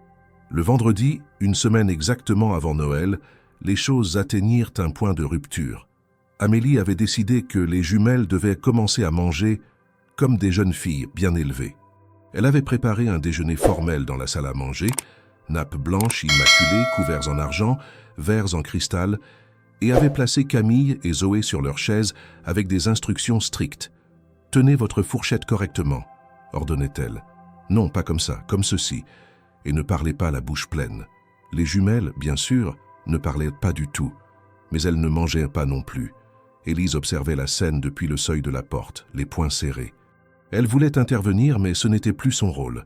Le vendredi, une semaine exactement avant Noël, les choses atteignirent un point de rupture. Amélie avait décidé que les jumelles devaient commencer à manger comme des jeunes filles bien élevées. Elle avait préparé un déjeuner formel dans la salle à manger, nappes blanches immaculées, couverts en argent, verres en cristal, et avait placé Camille et Zoé sur leurs chaises avec des instructions strictes. « Tenez votre fourchette correctement », ordonnait-elle. « Non, pas comme ça, comme ceci. » Et ne parlez pas la bouche pleine. Les jumelles, bien sûr, ne parlaient pas du tout, mais elles ne mangeaient pas non plus. Élise observait la scène depuis le seuil de la porte, les poings serrés. Elle voulait intervenir, mais ce n'était plus son rôle.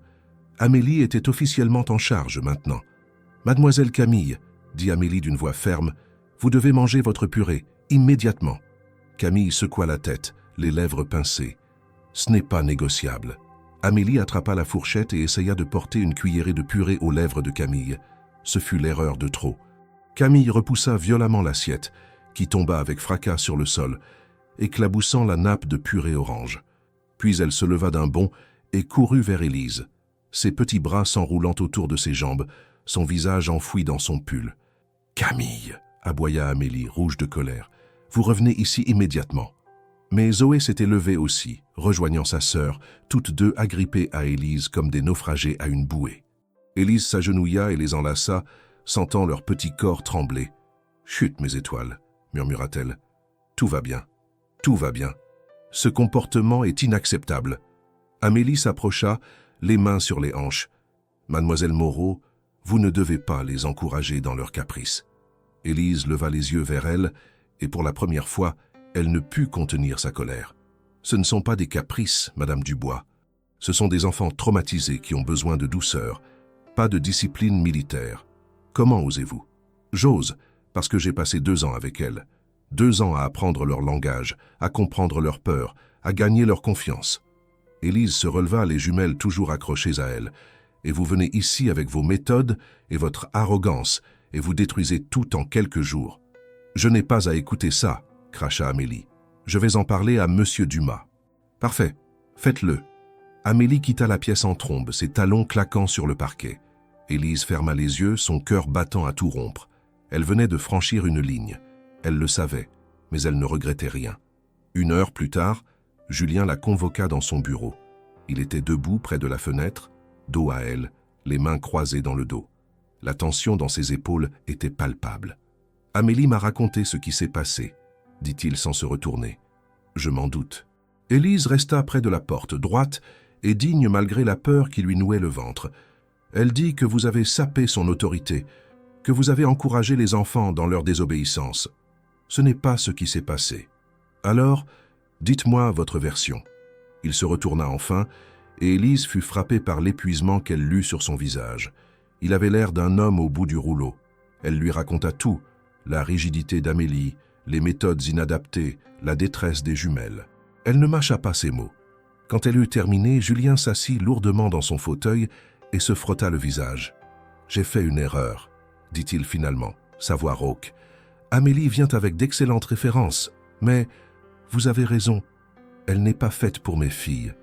Amélie était officiellement en charge maintenant. « Mademoiselle Camille, » dit Amélie d'une voix ferme, « vous devez manger votre purée, immédiatement. » Camille secoua la tête, les lèvres pincées. « Ce n'est pas négociable. » Amélie attrapa la fourchette et essaya de porter une cuillerée de purée aux lèvres de Camille. Ce fut l'erreur de trop. Camille repoussa violemment l'assiette, qui tomba avec fracas sur le sol, éclaboussant la nappe de purée orange. Puis elle se leva d'un bond et courut vers Élise, ses petits bras s'enroulant autour de ses jambes, son visage enfoui dans son pull. « Camille !» aboya Amélie, rouge de colère. « Vous revenez ici immédiatement. » Mais Zoé s'était levée aussi, rejoignant sa sœur, toutes deux agrippées à Élise comme des naufragés à une bouée. Élise s'agenouilla et les enlaça, sentant leur petit corps trembler. « Chut, mes étoiles !» murmura-t-elle. « Tout va bien. Tout va bien. Ce comportement est inacceptable. » Amélie s'approcha, les mains sur les hanches. « Mademoiselle Moreau, vous ne devez pas les encourager dans leurs caprices. » Élise leva les yeux vers elle, et pour la première fois, elle ne put contenir sa colère. « Ce ne sont pas des caprices, Madame Dubois. Ce sont des enfants traumatisés qui ont besoin de douceur, pas de discipline militaire. Comment osez-vous? » « J'ose, parce que j'ai passé 2 ans avec elles. 2 ans à apprendre leur langage, à comprendre leur peur, à gagner leur confiance. » Élise se releva, les jumelles toujours accrochées à elle. « Et vous venez ici avec vos méthodes et votre arrogance, et vous détruisez tout en quelques jours. »« Je n'ai pas à écouter ça, » cracha Amélie. « Je vais en parler à Monsieur Dumas. »« Parfait, faites-le. » Amélie quitta la pièce en trombe, ses talons claquant sur le parquet. Élise ferma les yeux, son cœur battant à tout rompre. Elle venait de franchir une ligne. Elle le savait, mais elle ne regrettait rien. 1 heure plus tard, Julien la convoqua dans son bureau. Il était debout près de la fenêtre, dos à elle, les mains croisées dans le dos. La tension dans ses épaules était palpable. « Amélie m'a raconté ce qui s'est passé, » dit-il sans se retourner. « Je m'en doute. » Élise resta près de la porte, droite et digne malgré la peur qui lui nouait le ventre. Elle dit que vous avez sapé son autorité, que vous avez encouragé les enfants dans leur désobéissance. Ce n'est pas ce qui s'est passé. Alors, dites-moi votre version. » Il se retourna enfin, et Élise fut frappée par l'épuisement qu'elle lut sur son visage. Il avait l'air d'un homme au bout du rouleau. Elle lui raconta tout, la rigidité d'Amélie, les méthodes inadaptées, la détresse des jumelles. Elle ne mâcha pas ses mots. Quand elle eut terminé, Julien s'assit lourdement dans son fauteuil et se frotta le visage. « J'ai fait une erreur, » dit-il finalement, sa voix rauque. « Amélie vient avec d'excellentes références, mais vous avez raison, elle n'est pas faite pour mes filles. »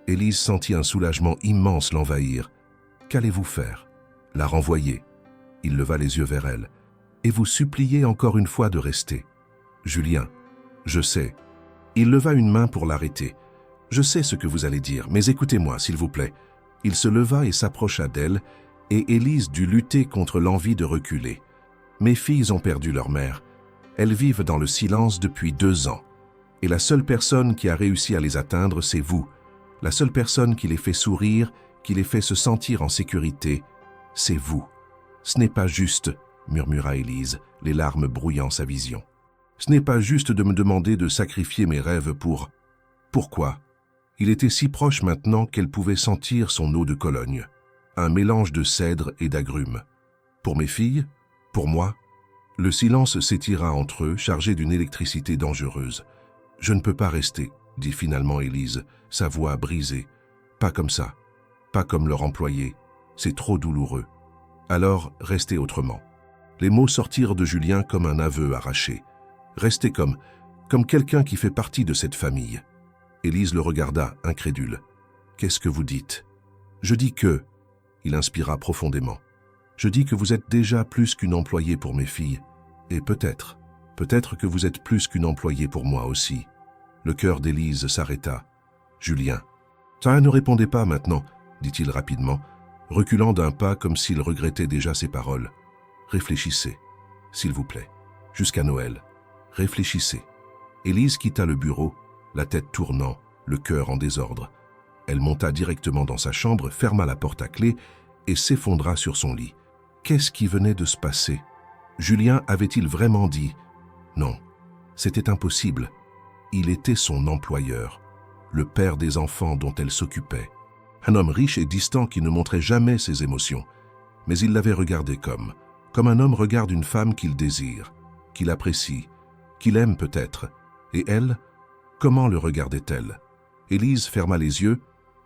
Élise sentit un soulagement immense l'envahir. « Qu'allez-vous faire? La renvoyer ?» Il leva les yeux vers elle. « Et vous supplier encore une fois de rester. » « Julien, je sais. » Il leva une main pour l'arrêter. « Je sais ce que vous allez dire, mais écoutez-moi, s'il vous plaît. » Il se leva et s'approcha d'elle, et Élise dut lutter contre l'envie de reculer. « Mes filles ont perdu leur mère. Elles vivent dans le silence depuis 2 ans. Et la seule personne qui a réussi à les atteindre, c'est vous. La seule personne qui les fait sourire, qui les fait se sentir en sécurité, c'est vous. Ce n'est pas juste, murmura Élise, les larmes brouillant sa vision. Ce n'est pas juste de me demander de sacrifier mes rêves pour... Pourquoi? Il était si proche maintenant qu'elle pouvait sentir son eau de Cologne, un mélange de cèdre et d'agrumes. Pour mes filles? Pour moi? Le silence s'étira entre eux, chargé d'une électricité dangereuse. « Je ne peux pas rester », dit finalement Élise, sa voix brisée. « Pas comme ça, pas comme leur employé, c'est trop douloureux. Alors, restez autrement. » Les mots sortirent de Julien comme un aveu arraché. Restez comme quelqu'un qui fait partie de cette famille. Élise le regarda, incrédule. « Qu'est-ce que vous dites ?»« Je dis que... » Il inspira profondément. « Je dis que vous êtes déjà plus qu'une employée pour mes filles. Et peut-être que vous êtes plus qu'une employée pour moi aussi. » Le cœur d'Élise s'arrêta. « Julien. » « Ça ne répondez pas maintenant, » dit-il rapidement, reculant d'un pas comme s'il regrettait déjà ses paroles. « Réfléchissez, s'il vous plaît. Jusqu'à Noël. Réfléchissez. » Élise quitta le bureau, la tête tournant, le cœur en désordre. Elle monta directement dans sa chambre, ferma la porte à clé et s'effondra sur son lit. Qu'est-ce qui venait de se passer? Julien avait-il vraiment dit? Non, c'était impossible. Il était son employeur, le père des enfants dont elle s'occupait. Un homme riche et distant qui ne montrait jamais ses émotions. Mais il l'avait regardée comme un homme regarde une femme qu'il désire, qu'il apprécie, qu'il aime peut-être. Et elle, comment le regardait-elle? Élise ferma les yeux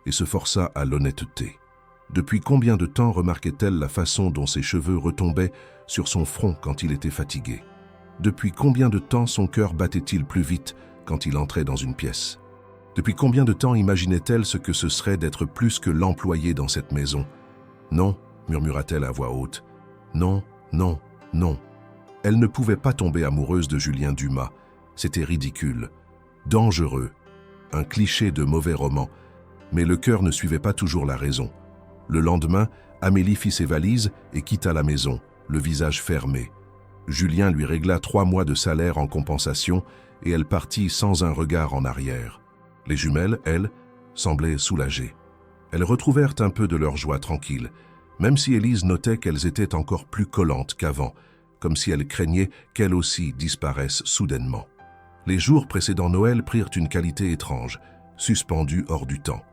et se força à l'honnêteté. Depuis combien de temps remarquait-elle la façon dont ses cheveux retombaient sur son front quand il était fatigué? Depuis combien de temps son cœur battait-il plus vite quand il entrait dans une pièce? Depuis combien de temps imaginait-elle ce que ce serait d'être plus que l'employé dans cette maison? Non, murmura-t-elle à voix haute. Non, non, non. Elle ne pouvait pas tomber amoureuse de Julien Dumas. C'était ridicule, dangereux, un cliché de mauvais roman. Mais le cœur ne suivait pas toujours la raison. Le lendemain, Amélie fit ses valises et quitta la maison, le visage fermé. Julien lui régla 3 mois de salaire en compensation et elle partit sans un regard en arrière. Les jumelles, elles, semblaient soulagées. Elles retrouvèrent un peu de leur joie tranquille, même si Élise notait qu'elles étaient encore plus collantes qu'avant, comme si elle craignait qu'elles aussi disparaissent soudainement. Les jours précédant Noël prirent une qualité étrange, suspendue hors du temps.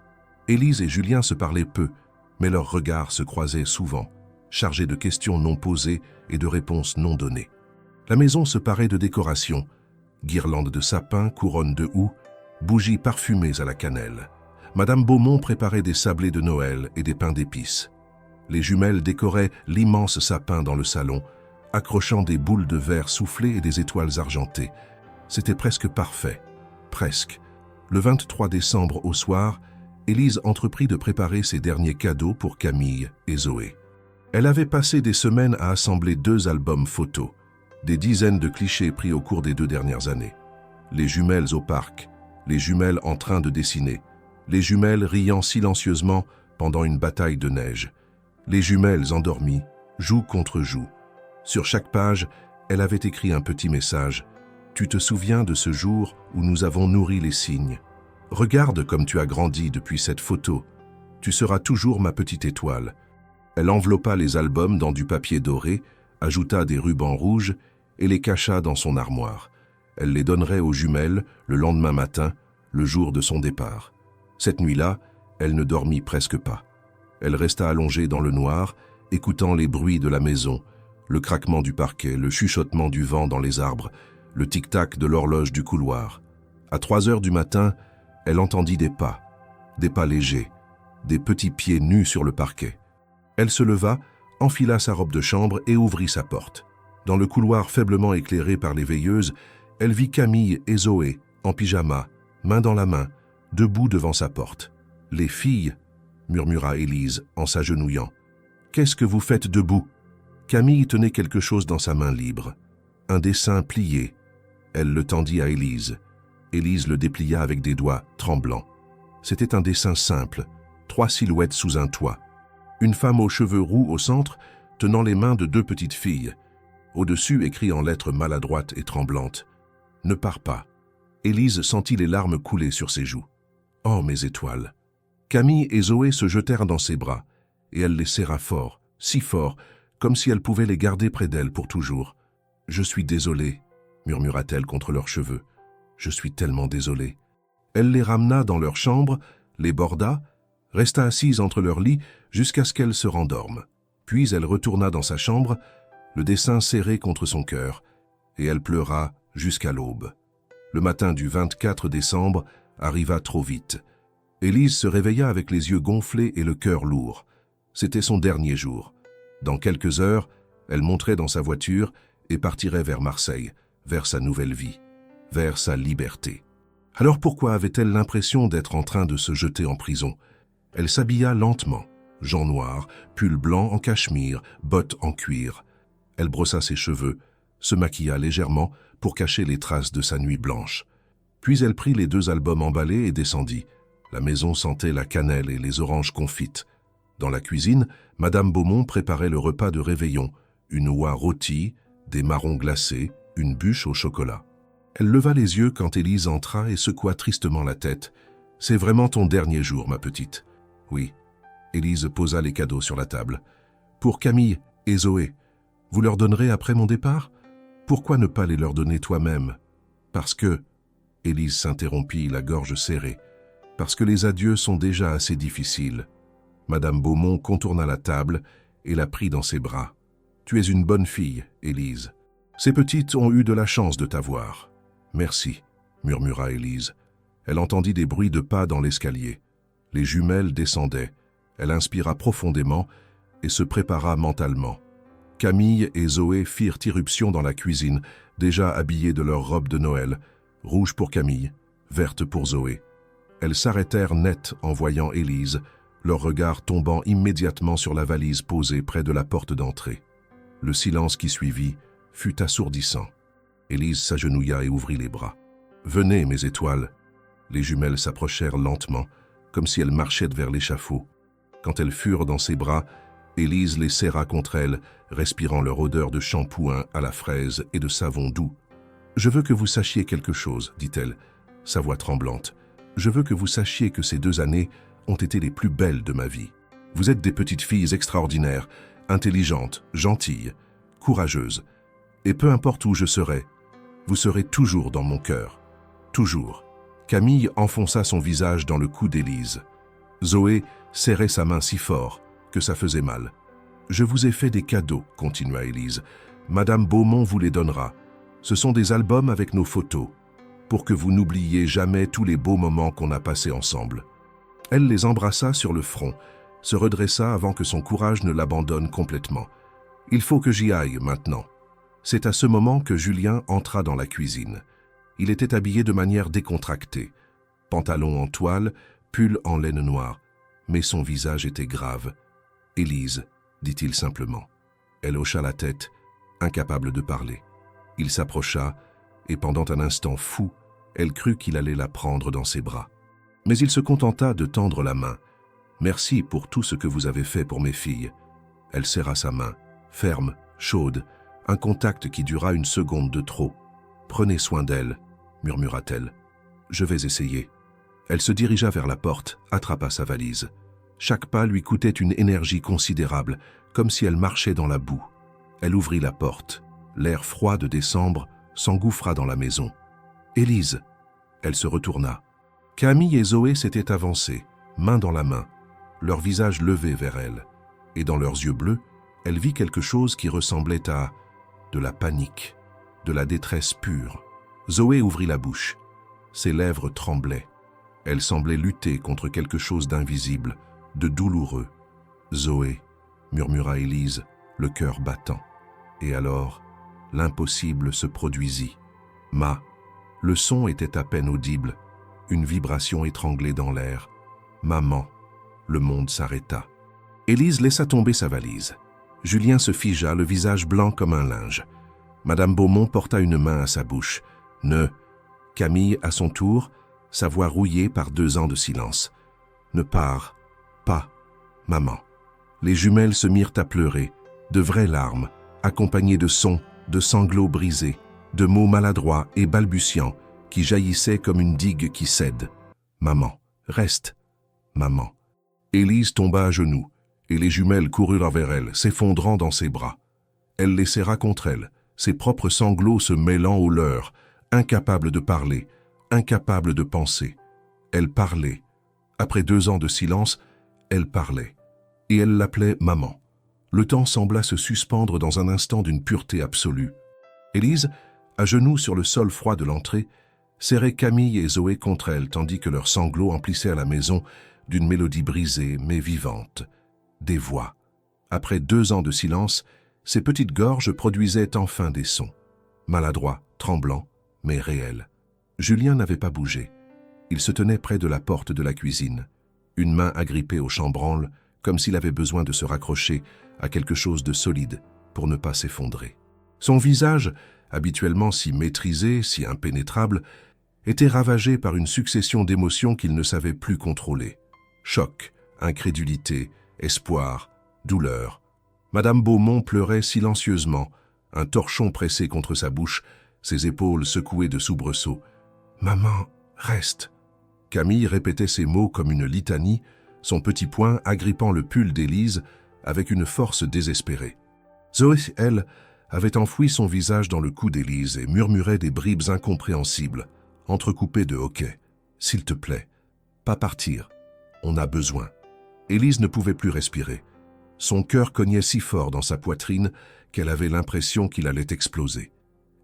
Élise et Julien se parlaient peu, mais leurs regards se croisaient souvent, chargés de questions non posées et de réponses non données. La maison se parait de décorations, guirlandes de sapins, couronnes de houx, bougies parfumées à la cannelle. Madame Beaumont préparait des sablés de Noël et des pains d'épices. Les jumelles décoraient l'immense sapin dans le salon, accrochant des boules de verre soufflées et des étoiles argentées. C'était presque parfait, presque. Le 23 décembre au soir, Élise entreprit de préparer ses derniers cadeaux pour Camille et Zoé. Elle avait passé des semaines à assembler 2 albums photos, des dizaines de clichés pris au cours des 2 dernières années. Les jumelles au parc, les jumelles en train de dessiner, les jumelles riant silencieusement pendant une bataille de neige, les jumelles endormies, joue contre joue. Sur chaque page, elle avait écrit un petit message. « Tu te souviens de ce jour où nous avons nourri les cygnes? Regarde comme tu as grandi depuis cette photo. Tu seras toujours ma petite étoile. » Elle enveloppa les albums dans du papier doré, ajouta des rubans rouges et les cacha dans son armoire. Elle les donnerait aux jumelles le lendemain matin, le jour de son départ. Cette nuit-là, elle ne dormit presque pas. Elle resta allongée dans le noir, écoutant les bruits de la maison, le craquement du parquet, le chuchotement du vent dans les arbres, le tic-tac de l'horloge du couloir. À 3 heures du matin, elle entendit des pas légers, des petits pieds nus sur le parquet. Elle se leva, enfila sa robe de chambre et ouvrit sa porte. Dans le couloir faiblement éclairé par les veilleuses, elle vit Camille et Zoé, en pyjama, main dans la main, debout devant sa porte. « Les filles » murmura Élise en s'agenouillant. « Qu'est-ce que vous faites debout ?» Camille tenait quelque chose dans sa main libre. Un dessin plié. Elle le tendit à Élise. Élise le déplia avec des doigts tremblants. C'était un dessin simple, 3 silhouettes sous un toit. Une femme aux cheveux roux au centre, tenant les mains de 2 petites filles. Au-dessus, écrit en lettres maladroites et tremblantes. « Ne pars pas. » Élise sentit les larmes couler sur ses joues. Oh, mes étoiles! Camille et Zoé se jetèrent dans ses bras, et elle les serra fort, si fort, comme si elle pouvait les garder près d'elle pour toujours. « Je suis désolée, » murmura-t-elle contre leurs cheveux. « Je suis tellement désolée. » Elle les ramena dans leur chambre, les borda, resta assise entre leurs lits jusqu'à ce qu'elles se rendorment. Puis elle retourna dans sa chambre, le dessin serré contre son cœur, et elle pleura jusqu'à l'aube. Le matin du 24 décembre arriva trop vite. Élise se réveilla avec les yeux gonflés et le cœur lourd. C'était son dernier jour. Dans quelques heures, elle monterait dans sa voiture et partirait vers Marseille, vers sa nouvelle vie, vers sa liberté. Alors pourquoi avait-elle l'impression d'être en train de se jeter en prison? Elle s'habilla lentement, jean noir, pull blanc en cachemire, bottes en cuir. Elle brossa ses cheveux, se maquilla légèrement pour cacher les traces de sa nuit blanche. Puis elle prit les 2 albums emballés et descendit. La maison sentait la cannelle et les oranges confites. Dans la cuisine, Madame Beaumont préparait le repas de réveillon, une oie rôtie, des marrons glacés, une bûche au chocolat. Elle leva les yeux quand Élise entra et secoua tristement la tête. « C'est vraiment ton dernier jour, ma petite. »« Oui. » Élise posa les cadeaux sur la table. « Pour Camille et Zoé, vous leur donnerez après mon départ? Pourquoi ne pas les leur donner toi-même? »« Parce que... » Élise s'interrompit, la gorge serrée. « Parce que les adieux sont déjà assez difficiles. » Madame Beaumont contourna la table et la prit dans ses bras. « Tu es une bonne fille, Élise. Ces petites ont eu de la chance de t'avoir. »« Merci, » murmura Élise. Elle entendit des bruits de pas dans l'escalier. Les jumelles descendaient. Elle inspira profondément et se prépara mentalement. Camille et Zoé firent irruption dans la cuisine, déjà habillées de leurs robes de Noël, rouge pour Camille, verte pour Zoé. Elles s'arrêtèrent net en voyant Élise, leur regard tombant immédiatement sur la valise posée près de la porte d'entrée. Le silence qui suivit fut assourdissant. Élise s'agenouilla et ouvrit les bras. « Venez, mes étoiles !» Les jumelles s'approchèrent lentement, comme si elles marchaient vers l'échafaud. Quand elles furent dans ses bras, Élise les serra contre elle, respirant leur odeur de shampoing à la fraise et de savon doux. « Je veux que vous sachiez quelque chose, dit-elle, sa voix tremblante. Je veux que vous sachiez que ces 2 années ont été les plus belles de ma vie. Vous êtes des petites filles extraordinaires, intelligentes, gentilles, courageuses. Et peu importe où je serai, vous serez toujours dans mon cœur. Toujours. » Camille enfonça son visage dans le cou d'Élise. Zoé serrait sa main si fort que ça faisait mal. « Je vous ai fait des cadeaux, » continua Élise. « Madame Beaumont vous les donnera. Ce sont des albums avec nos photos, pour que vous n'oubliez jamais tous les beaux moments qu'on a passés ensemble. » Elle les embrassa sur le front, se redressa avant que son courage ne l'abandonne complètement. « Il faut que j'y aille maintenant. » C'est à ce moment que Julien entra dans la cuisine. Il était habillé de manière décontractée. Pantalon en toile, pull en laine noire. Mais son visage était grave. « Élise, » dit-il simplement. Elle hocha la tête, incapable de parler. Il s'approcha, et pendant un instant fou, elle crut qu'il allait la prendre dans ses bras. Mais il se contenta de tendre la main. « Merci pour tout ce que vous avez fait pour mes filles. » Elle serra sa main, ferme, chaude, un contact qui dura une seconde de trop. « Prenez soin d'elle, » murmura-t-elle. « Je vais essayer. » Elle se dirigea vers la porte, attrapa sa valise. Chaque pas lui coûtait une énergie considérable, comme si elle marchait dans la boue. Elle ouvrit la porte. L'air froid de décembre s'engouffra dans la maison. « Élise !» Elle se retourna. Camille et Zoé s'étaient avancées, main dans la main, leur visage levé vers elle. Et dans leurs yeux bleus, elle vit quelque chose qui ressemblait à de la panique, de la détresse pure. Zoé ouvrit la bouche. Ses lèvres tremblaient. Elle semblait lutter contre quelque chose d'invisible, de douloureux. « Zoé !» murmura Élise, le cœur battant. Et alors, l'impossible se produisit. « Ma !» Le son était à peine audible, une vibration étranglée dans l'air. « Maman !» Le monde s'arrêta. Élise laissa tomber sa valise. Julien se figea, le visage blanc comme un linge. Madame Beaumont porta une main à sa bouche. « Ne !» Camille, à son tour, sa voix rouillée par 2 ans de silence. « Ne pars pas, maman. » Les jumelles se mirent à pleurer, de vraies larmes, accompagnées de sons, de sanglots brisés, de mots maladroits et balbutiants, qui jaillissait comme une digue qui cède. « Maman, reste, maman. » Élise tomba à genoux, et les jumelles coururent vers elle, s'effondrant dans ses bras. Elle les serra contre elle, ses propres sanglots se mêlant aux leurs, incapable de parler, incapable de penser. Elle parlait. Après 2 ans de silence, elle parlait. Et elle l'appelait maman. Le temps sembla se suspendre dans un instant d'une pureté absolue. Élise, à genoux sur le sol froid de l'entrée, serrait Camille et Zoé contre elle tandis que leurs sanglots emplissaient la maison d'une mélodie brisée mais vivante. Des voix. Après 2 ans de silence, ces petites gorges produisaient enfin des sons. Maladroits, tremblants, mais réels. Julien n'avait pas bougé. Il se tenait près de la porte de la cuisine, une main agrippée au chambranle, comme s'il avait besoin de se raccrocher à quelque chose de solide pour ne pas s'effondrer. Son visage, habituellement si maîtrisé, si impénétrable, était ravagé par une succession d'émotions qu'il ne savait plus contrôler. Choc, incrédulité, espoir, douleur. Madame Beaumont pleurait silencieusement, un torchon pressé contre sa bouche, ses épaules secouées de soubresauts. « Maman, reste !» Camille répétait ces mots comme une litanie, son petit poing agrippant le pull d'Élise avec une force désespérée. Zoé, elle, avait enfoui son visage dans le cou d'Élise et murmurait des bribes incompréhensibles, entrecoupées de hoquets. « S'il te plaît, pas partir. On a besoin. » Élise ne pouvait plus respirer. Son cœur cognait si fort dans sa poitrine qu'elle avait l'impression qu'il allait exploser.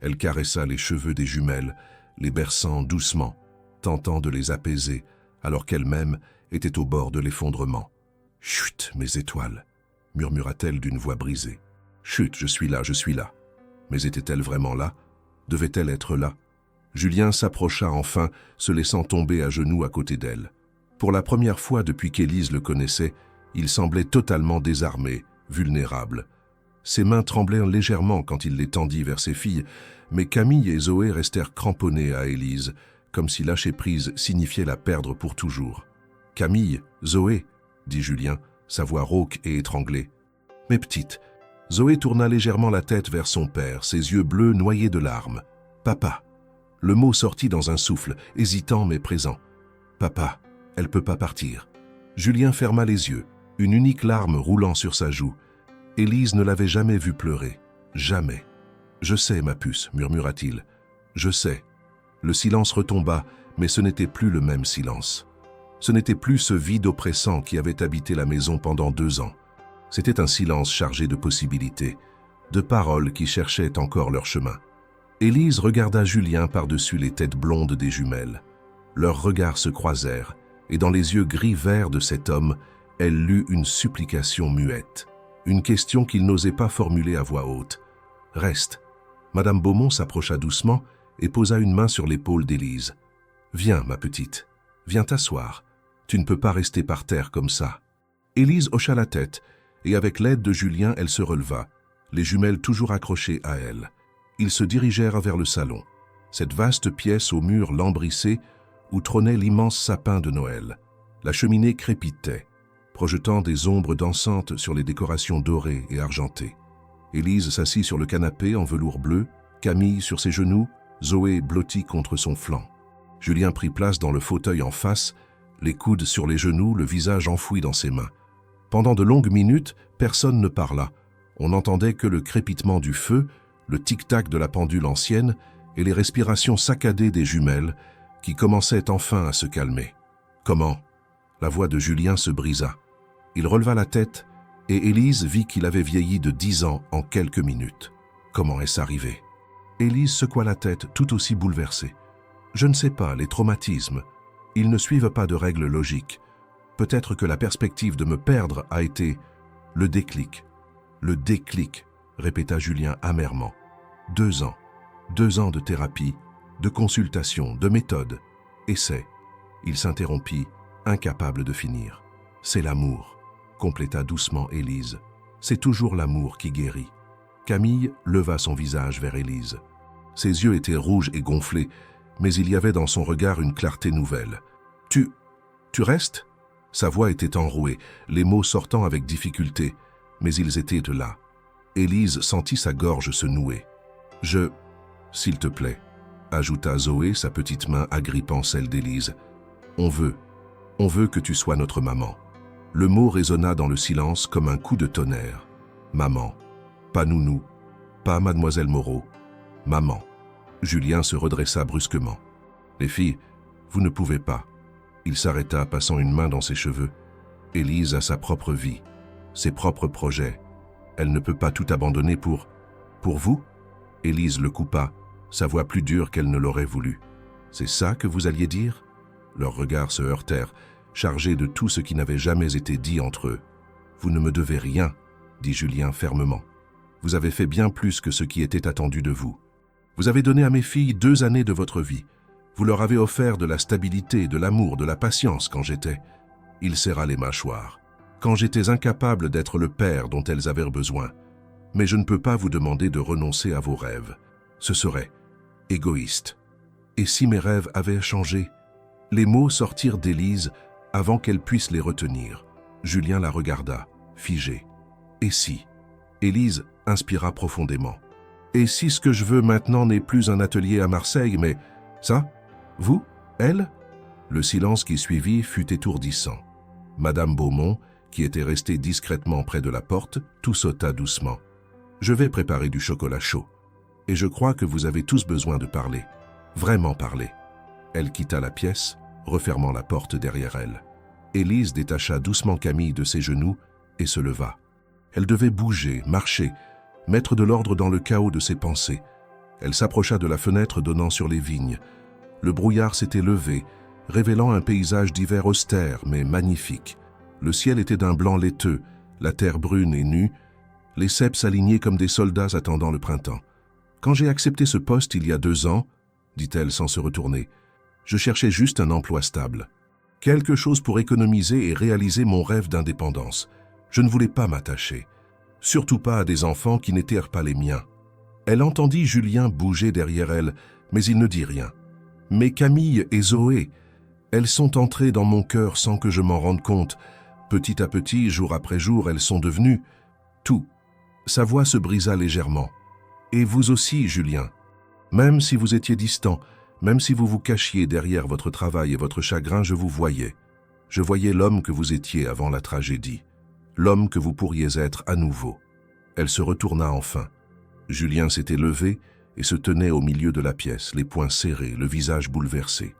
Elle caressa les cheveux des jumelles, les berçant doucement, tentant de les apaiser, alors qu'elle-même était au bord de l'effondrement. « Chut, mes étoiles !» murmura-t-elle d'une voix brisée. « Chut, je suis là, je suis là. » Mais était-elle vraiment là? Devait-elle être là? Julien s'approcha enfin, se laissant tomber à genoux à côté d'elle. Pour la première fois depuis qu'Élise le connaissait, il semblait totalement désarmé, vulnérable. Ses mains tremblèrent légèrement quand il les tendit vers ses filles, mais Camille et Zoé restèrent cramponnées à Élise, comme si lâcher prise signifiait la perdre pour toujours. « Camille, Zoé, » dit Julien, sa voix rauque et étranglée. « Mes petites. » Zoé tourna légèrement la tête vers son père, ses yeux bleus noyés de larmes. « Papa. » Le mot sortit dans un souffle, hésitant mais présent. « Papa, elle peut pas partir. » Julien ferma les yeux, une unique larme roulant sur sa joue. Élise ne l'avait jamais vue pleurer. Jamais. « Je sais, ma puce, » murmura-t-il. « Je sais. » Le silence retomba, mais ce n'était plus le même silence. Ce n'était plus ce vide oppressant qui avait habité la maison pendant 2 ans. C'était un silence chargé de possibilités, de paroles qui cherchaient encore leur chemin. Élise regarda Julien par-dessus les têtes blondes des jumelles. Leurs regards se croisèrent, et dans les yeux gris-vert de cet homme, elle lut une supplication muette, une question qu'il n'osait pas formuler à voix haute. « Reste. » Madame Beaumont s'approcha doucement et posa une main sur l'épaule d'Élise. « Viens, ma petite, viens t'asseoir. Tu ne peux pas rester par terre comme ça. » Élise hocha la tête, et avec l'aide de Julien, elle se releva, les jumelles toujours accrochées à elle. Ils se dirigèrent vers le salon, cette vaste pièce aux murs lambrissés où trônait l'immense sapin de Noël. La cheminée crépitait, projetant des ombres dansantes sur les décorations dorées et argentées. Élise s'assit sur le canapé en velours bleu, Camille sur ses genoux, Zoé blottie contre son flanc. Julien prit place dans le fauteuil en face, les coudes sur les genoux, le visage enfoui dans ses mains. Pendant de longues minutes, personne ne parla. On n'entendait que le crépitement du feu, le tic-tac de la pendule ancienne et les respirations saccadées des jumelles qui commençaient enfin à se calmer. « Comment ?» La voix de Julien se brisa. Il releva la tête et Élise vit qu'il avait vieilli de 10 ans en quelques minutes. Comment est-ce arrivé? Élise secoua la tête tout aussi bouleversée. « Je ne sais pas, les traumatismes. Ils ne suivent pas de règles logiques. Peut-être que la perspective de me perdre a été le déclic. » Le déclic, répéta Julien amèrement. 2 ans. 2 ans de thérapie, de consultation, de méthode. Essai. Il s'interrompit, incapable de finir. « C'est l'amour, » compléta doucement Élise. « C'est toujours l'amour qui guérit. » Camille leva son visage vers Élise. Ses yeux étaient rouges et gonflés, mais il y avait dans son regard une clarté nouvelle. « Tu restes ?» Sa voix était enrouée, les mots sortant avec difficulté, mais ils étaient de là. Élise sentit sa gorge se nouer. « S'il te plaît. » ajouta Zoé, sa petite main agrippant celle d'Élise. On veut que tu sois notre maman. Le mot résonna dans le silence comme un coup de tonnerre. Maman, pas nounou, pas mademoiselle Moreau, maman. Julien se redressa brusquement. Les filles, vous ne pouvez pas. Il s'arrêta, passant une main dans ses cheveux. Élise a sa propre vie, ses propres projets. Elle ne peut pas tout abandonner pour vous? Élise le coupa, sa voix plus dure qu'elle ne l'aurait voulu. C'est ça que vous alliez dire? Leurs regards se heurtèrent, chargés de tout ce qui n'avait jamais été dit entre eux. Vous ne me devez rien, dit Julien fermement. Vous avez fait bien plus que ce qui était attendu de vous. Vous avez donné à mes filles 2 années de votre vie. Vous leur avez offert de la stabilité, de l'amour, de la patience quand j'étais. Il serra les mâchoires. Quand j'étais incapable d'être le père dont elles avaient besoin. Mais je ne peux pas vous demander de renoncer à vos rêves. Ce serait égoïste. Et si mes rêves avaient changé? Les mots sortirent d'Élise avant qu'elle puisse les retenir. Julien la regarda, figé. Et si? Élise inspira profondément. Et si ce que je veux maintenant n'est plus un atelier à Marseille, mais ça? Vous? Elle? Le silence qui suivit fut étourdissant. Madame Beaumont, qui était restée discrètement près de la porte, toussota doucement. Je vais préparer du chocolat chaud. Et je crois que vous avez tous besoin de parler. Vraiment parler. Elle quitta la pièce, refermant la porte derrière elle. Élise détacha doucement Camille de ses genoux et se leva. Elle devait bouger, marcher, mettre de l'ordre dans le chaos de ses pensées. Elle s'approcha de la fenêtre donnant sur les vignes. Le brouillard s'était levé, révélant un paysage d'hiver austère mais magnifique. Le ciel était d'un blanc laiteux, la terre brune et nue, les ceps alignés comme des soldats attendant le printemps. Quand j'ai accepté ce poste il y a 2 ans, dit-elle sans se retourner, je cherchais juste un emploi stable. Quelque chose pour économiser et réaliser mon rêve d'indépendance. Je ne voulais pas m'attacher. Surtout pas à des enfants qui n'étaient pas les miens. Elle entendit Julien bouger derrière elle, mais il ne dit rien. Mais Camille et Zoé, elles sont entrées dans mon cœur sans que je m'en rende compte. Petit à petit, jour après jour, elles sont devenues tout. Sa voix se brisa légèrement. Et vous aussi, Julien. Même si vous étiez distant, même si vous vous cachiez derrière votre travail et votre chagrin, je vous voyais. Je voyais l'homme que vous étiez avant la tragédie. L'homme que vous pourriez être à nouveau. Elle se retourna enfin. Julien s'était levé et se tenait au milieu de la pièce, les poings serrés, le visage bouleversé.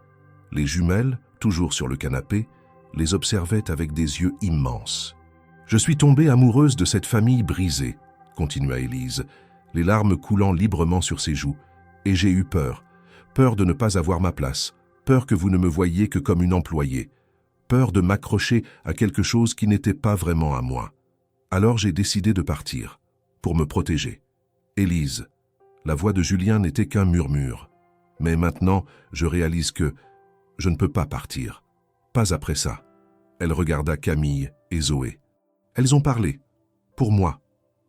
Les jumelles, toujours sur le canapé, les observaient avec des yeux immenses. « Je suis tombée amoureuse de cette famille brisée, » continua Élise, les larmes coulant librement sur ses joues, « et j'ai eu peur. Peur de ne pas avoir ma place, peur que vous ne me voyiez que comme une employée, peur de m'accrocher à quelque chose qui n'était pas vraiment à moi. Alors j'ai décidé de partir, pour me protéger. Élise, la voix de Julien n'était qu'un murmure. Mais maintenant, je réalise que je ne peux pas partir. Pas après ça. Elle regarda Camille et Zoé. Elles ont parlé. Pour moi.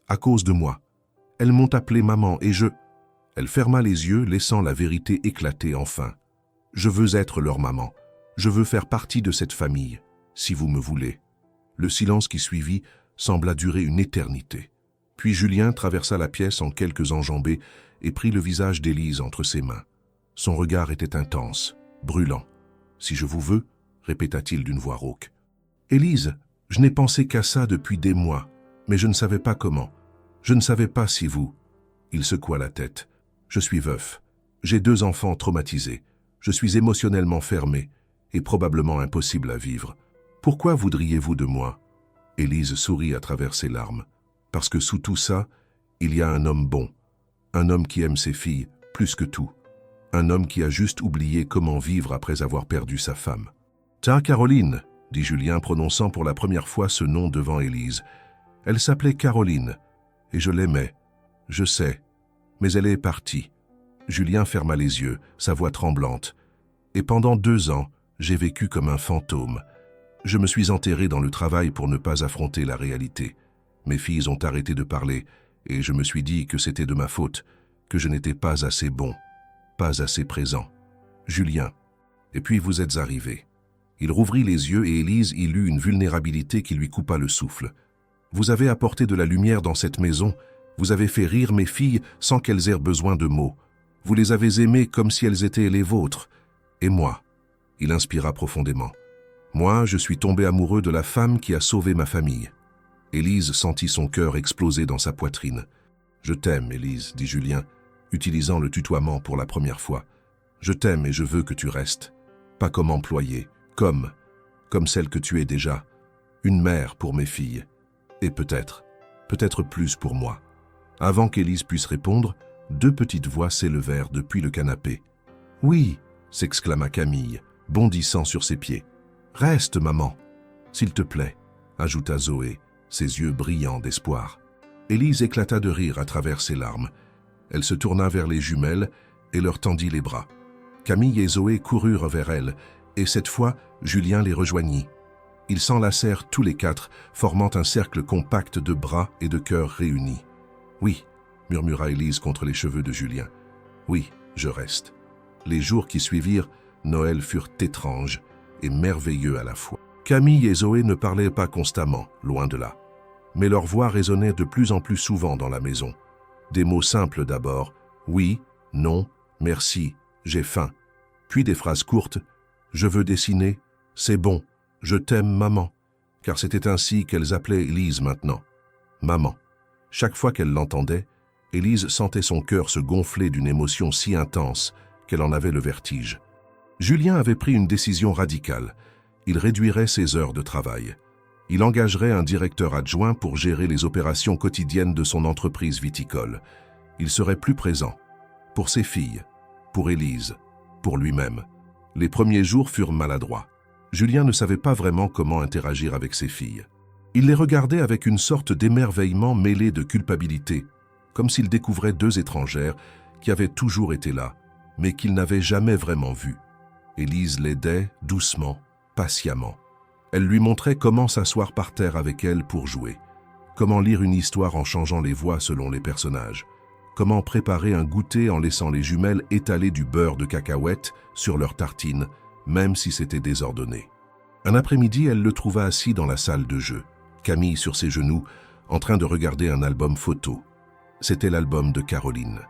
À cause de moi. Elles m'ont appelée maman et je... Elle ferma les yeux, laissant la vérité éclater enfin. Je veux être leur maman. Je veux faire partie de cette famille, si vous me voulez. Le silence qui suivit sembla durer une éternité. Puis Julien traversa la pièce en quelques enjambées et prit le visage d'Élise entre ses mains. Son regard était intense, brûlant. « Si je vous veux » répéta-t-il d'une voix rauque. « Élise, je n'ai pensé qu'à ça depuis des mois, mais je ne savais pas comment. Je ne savais pas si vous... » Il secoua la tête. « Je suis veuf. J'ai 2 enfants traumatisés. Je suis émotionnellement fermé et probablement impossible à vivre. Pourquoi voudriez-vous de moi ?» Élise sourit à travers ses larmes. « Parce que sous tout ça, il y a un homme bon. Un homme qui aime ses filles plus que tout. Un homme qui a juste oublié comment vivre après avoir perdu sa femme. »« Tiens, Caroline !» dit Julien, prononçant pour la première fois ce nom devant Élise. « Elle s'appelait Caroline, et je l'aimais. Je sais, mais elle est partie. » Julien ferma les yeux, sa voix tremblante. « Et pendant 2 ans, j'ai vécu comme un fantôme. Je me suis enterré dans le travail pour ne pas affronter la réalité. Mes filles ont arrêté de parler, et je me suis dit que c'était de ma faute, que je n'étais pas assez bon, pas assez présent. Julien. Et puis vous êtes arrivé. » Il rouvrit les yeux et Élise y lut une vulnérabilité qui lui coupa le souffle. « Vous avez apporté de la lumière dans cette maison, vous avez fait rire mes filles sans qu'elles aient besoin de mots. Vous les avez aimées comme si elles étaient les vôtres. Et moi, il inspira profondément. Moi, je suis tombé amoureux de la femme qui a sauvé ma famille. Élise sentit son cœur exploser dans sa poitrine. « Je t'aime, Élise, dit Julien, utilisant le tutoiement pour la première fois. Je t'aime et je veux que tu restes. Pas comme employée, comme celle que tu es déjà. Une mère pour mes filles. Et peut-être plus pour moi. » Avant qu'Élise puisse répondre, deux petites voix s'élevèrent depuis le canapé. « Oui !» s'exclama Camille, bondissant sur ses pieds. « Reste, maman. S'il te plaît, » ajouta Zoé, ses yeux brillants d'espoir. Élise éclata de rire à travers ses larmes. Elle se tourna vers les jumelles et leur tendit les bras. Camille et Zoé coururent vers elle, et cette fois, Julien les rejoignit. Ils s'enlacèrent tous les quatre, formant un cercle compact de bras et de cœurs réunis. « Oui !» murmura Élise contre les cheveux de Julien. « Oui, je reste. » Les jours qui suivirent, Noël furent étranges et merveilleux à la fois. Camille et Zoé ne parlaient pas constamment, loin de là. Mais leur voix résonnait de plus en plus souvent dans la maison. Des mots simples d'abord, oui, non, merci, j'ai faim. Puis des phrases courtes, je veux dessiner, c'est bon, je t'aime maman. Car c'était ainsi qu'elles appelaient Élise maintenant. Maman. Chaque fois qu'elle l'entendait, Élise sentait son cœur se gonfler d'une émotion si intense qu'elle en avait le vertige. Julien avait pris une décision radicale. Il réduirait ses heures de travail. Il engagerait un directeur adjoint pour gérer les opérations quotidiennes de son entreprise viticole. Il serait plus présent. Pour ses filles, pour Élise, pour lui-même. Les premiers jours furent maladroits. Julien ne savait pas vraiment comment interagir avec ses filles. Il les regardait avec une sorte d'émerveillement mêlé de culpabilité, comme s'il découvrait deux étrangères qui avaient toujours été là, mais qu'il n'avait jamais vraiment vues. Élise l'aidait doucement, patiemment. Elle lui montrait comment s'asseoir par terre avec elle pour jouer, comment lire une histoire en changeant les voix selon les personnages, comment préparer un goûter en laissant les jumelles étaler du beurre de cacahuète sur leurs tartines, même si c'était désordonné. Un après-midi, elle le trouva assis dans la salle de jeu, Camille sur ses genoux, en train de regarder un album photo. C'était l'album de Caroline.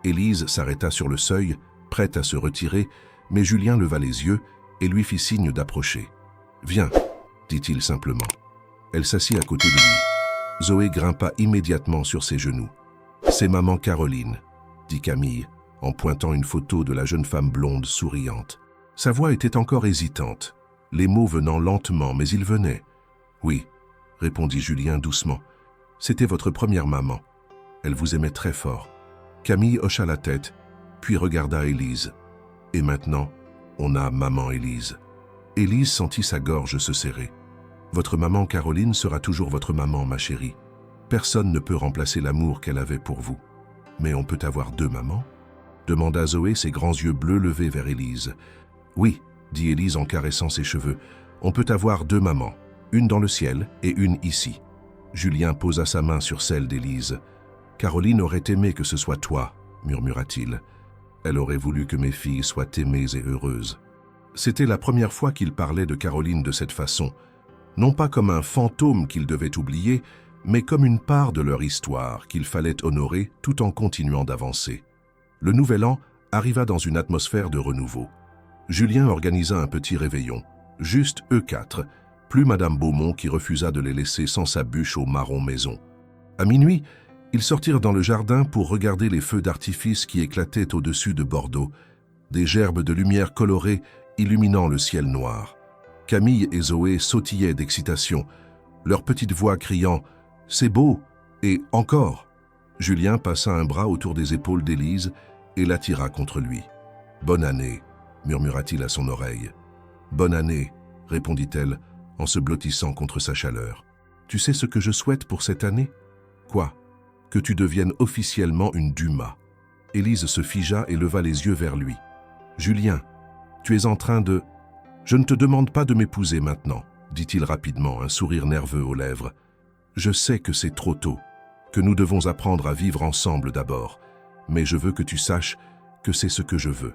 Élise s'arrêta sur le seuil, prête à se retirer, mais Julien leva les yeux et lui fit signe d'approcher. « Viens », dit-il simplement. Elle s'assit à côté de lui. Zoé grimpa immédiatement sur ses genoux. « C'est maman Caroline », dit Camille, en pointant une photo de la jeune femme blonde souriante. Sa voix était encore hésitante, les mots venant lentement, mais ils venaient. « Oui », répondit Julien doucement. « C'était votre première maman. Elle vous aimait très fort. » Camille hocha la tête, puis regarda Élise. « Et maintenant, on a maman Élise. » Élise sentit sa gorge se serrer. « Votre maman Caroline sera toujours votre maman, ma chérie. Personne ne peut remplacer l'amour qu'elle avait pour vous. Mais on peut avoir deux mamans ?» demanda Zoé, ses grands yeux bleus levés vers Élise. « Oui, » dit Élise en caressant ses cheveux. « On peut avoir deux mamans, une dans le ciel et une ici. » Julien posa sa main sur celle d'Élise. « Caroline aurait aimé que ce soit toi, » murmura-t-il. « Elle aurait voulu que mes filles soient aimées et heureuses. » C'était la première fois qu'il parlait de Caroline de cette façon, non pas comme un fantôme qu'il devait oublier, mais comme une part de leur histoire qu'il fallait honorer tout en continuant d'avancer. Le nouvel an arriva dans une atmosphère de renouveau. Julien organisa un petit réveillon, juste eux quatre, plus Madame Beaumont qui refusa de les laisser sans sa bûche au marron maison. À minuit, ils sortirent dans le jardin pour regarder les feux d'artifice qui éclataient au-dessus de Bordeaux, des gerbes de lumière colorée illuminant le ciel noir. Camille et Zoé sautillaient d'excitation, leurs petites voix criant « C'est beau !» et « Encore !» Julien passa un bras autour des épaules d'Élise et l'attira contre lui. « Bonne année !» murmura-t-il à son oreille. « Bonne année !» répondit-elle en se blottissant contre sa chaleur. « Tu sais ce que je souhaite pour cette année ? » « Quoi ? Que tu deviennes officiellement une Dumas. » Élise se figea et leva les yeux vers lui. « Julien, tu es en train de... » « Je ne te demande pas de m'épouser maintenant, » dit-il rapidement, un sourire nerveux aux lèvres. « Je sais que c'est trop tôt, que nous devons apprendre à vivre ensemble d'abord, mais je veux que tu saches que c'est ce que je veux.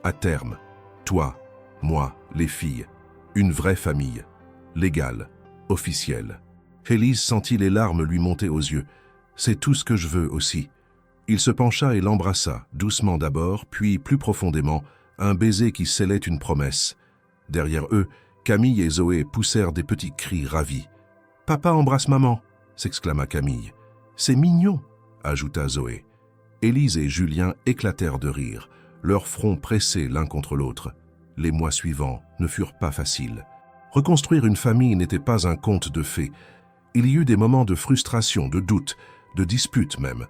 À terme, toi, moi, les filles, une vraie famille, légale, officielle. » Élise sentit les larmes lui monter aux yeux. « C'est tout ce que je veux aussi. Il se pencha et l'embrassa, doucement d'abord, puis plus profondément, un baiser qui scellait une promesse. Derrière eux, Camille et Zoé poussèrent des petits cris ravis. « Papa embrasse maman !» s'exclama Camille. « C'est mignon !» ajouta Zoé. Élise et Julien éclatèrent de rire, leurs fronts pressés l'un contre l'autre. Les mois suivants ne furent pas faciles. Reconstruire une famille n'était pas un conte de fées. Il y eut des moments de frustration, de doute, de dispute même.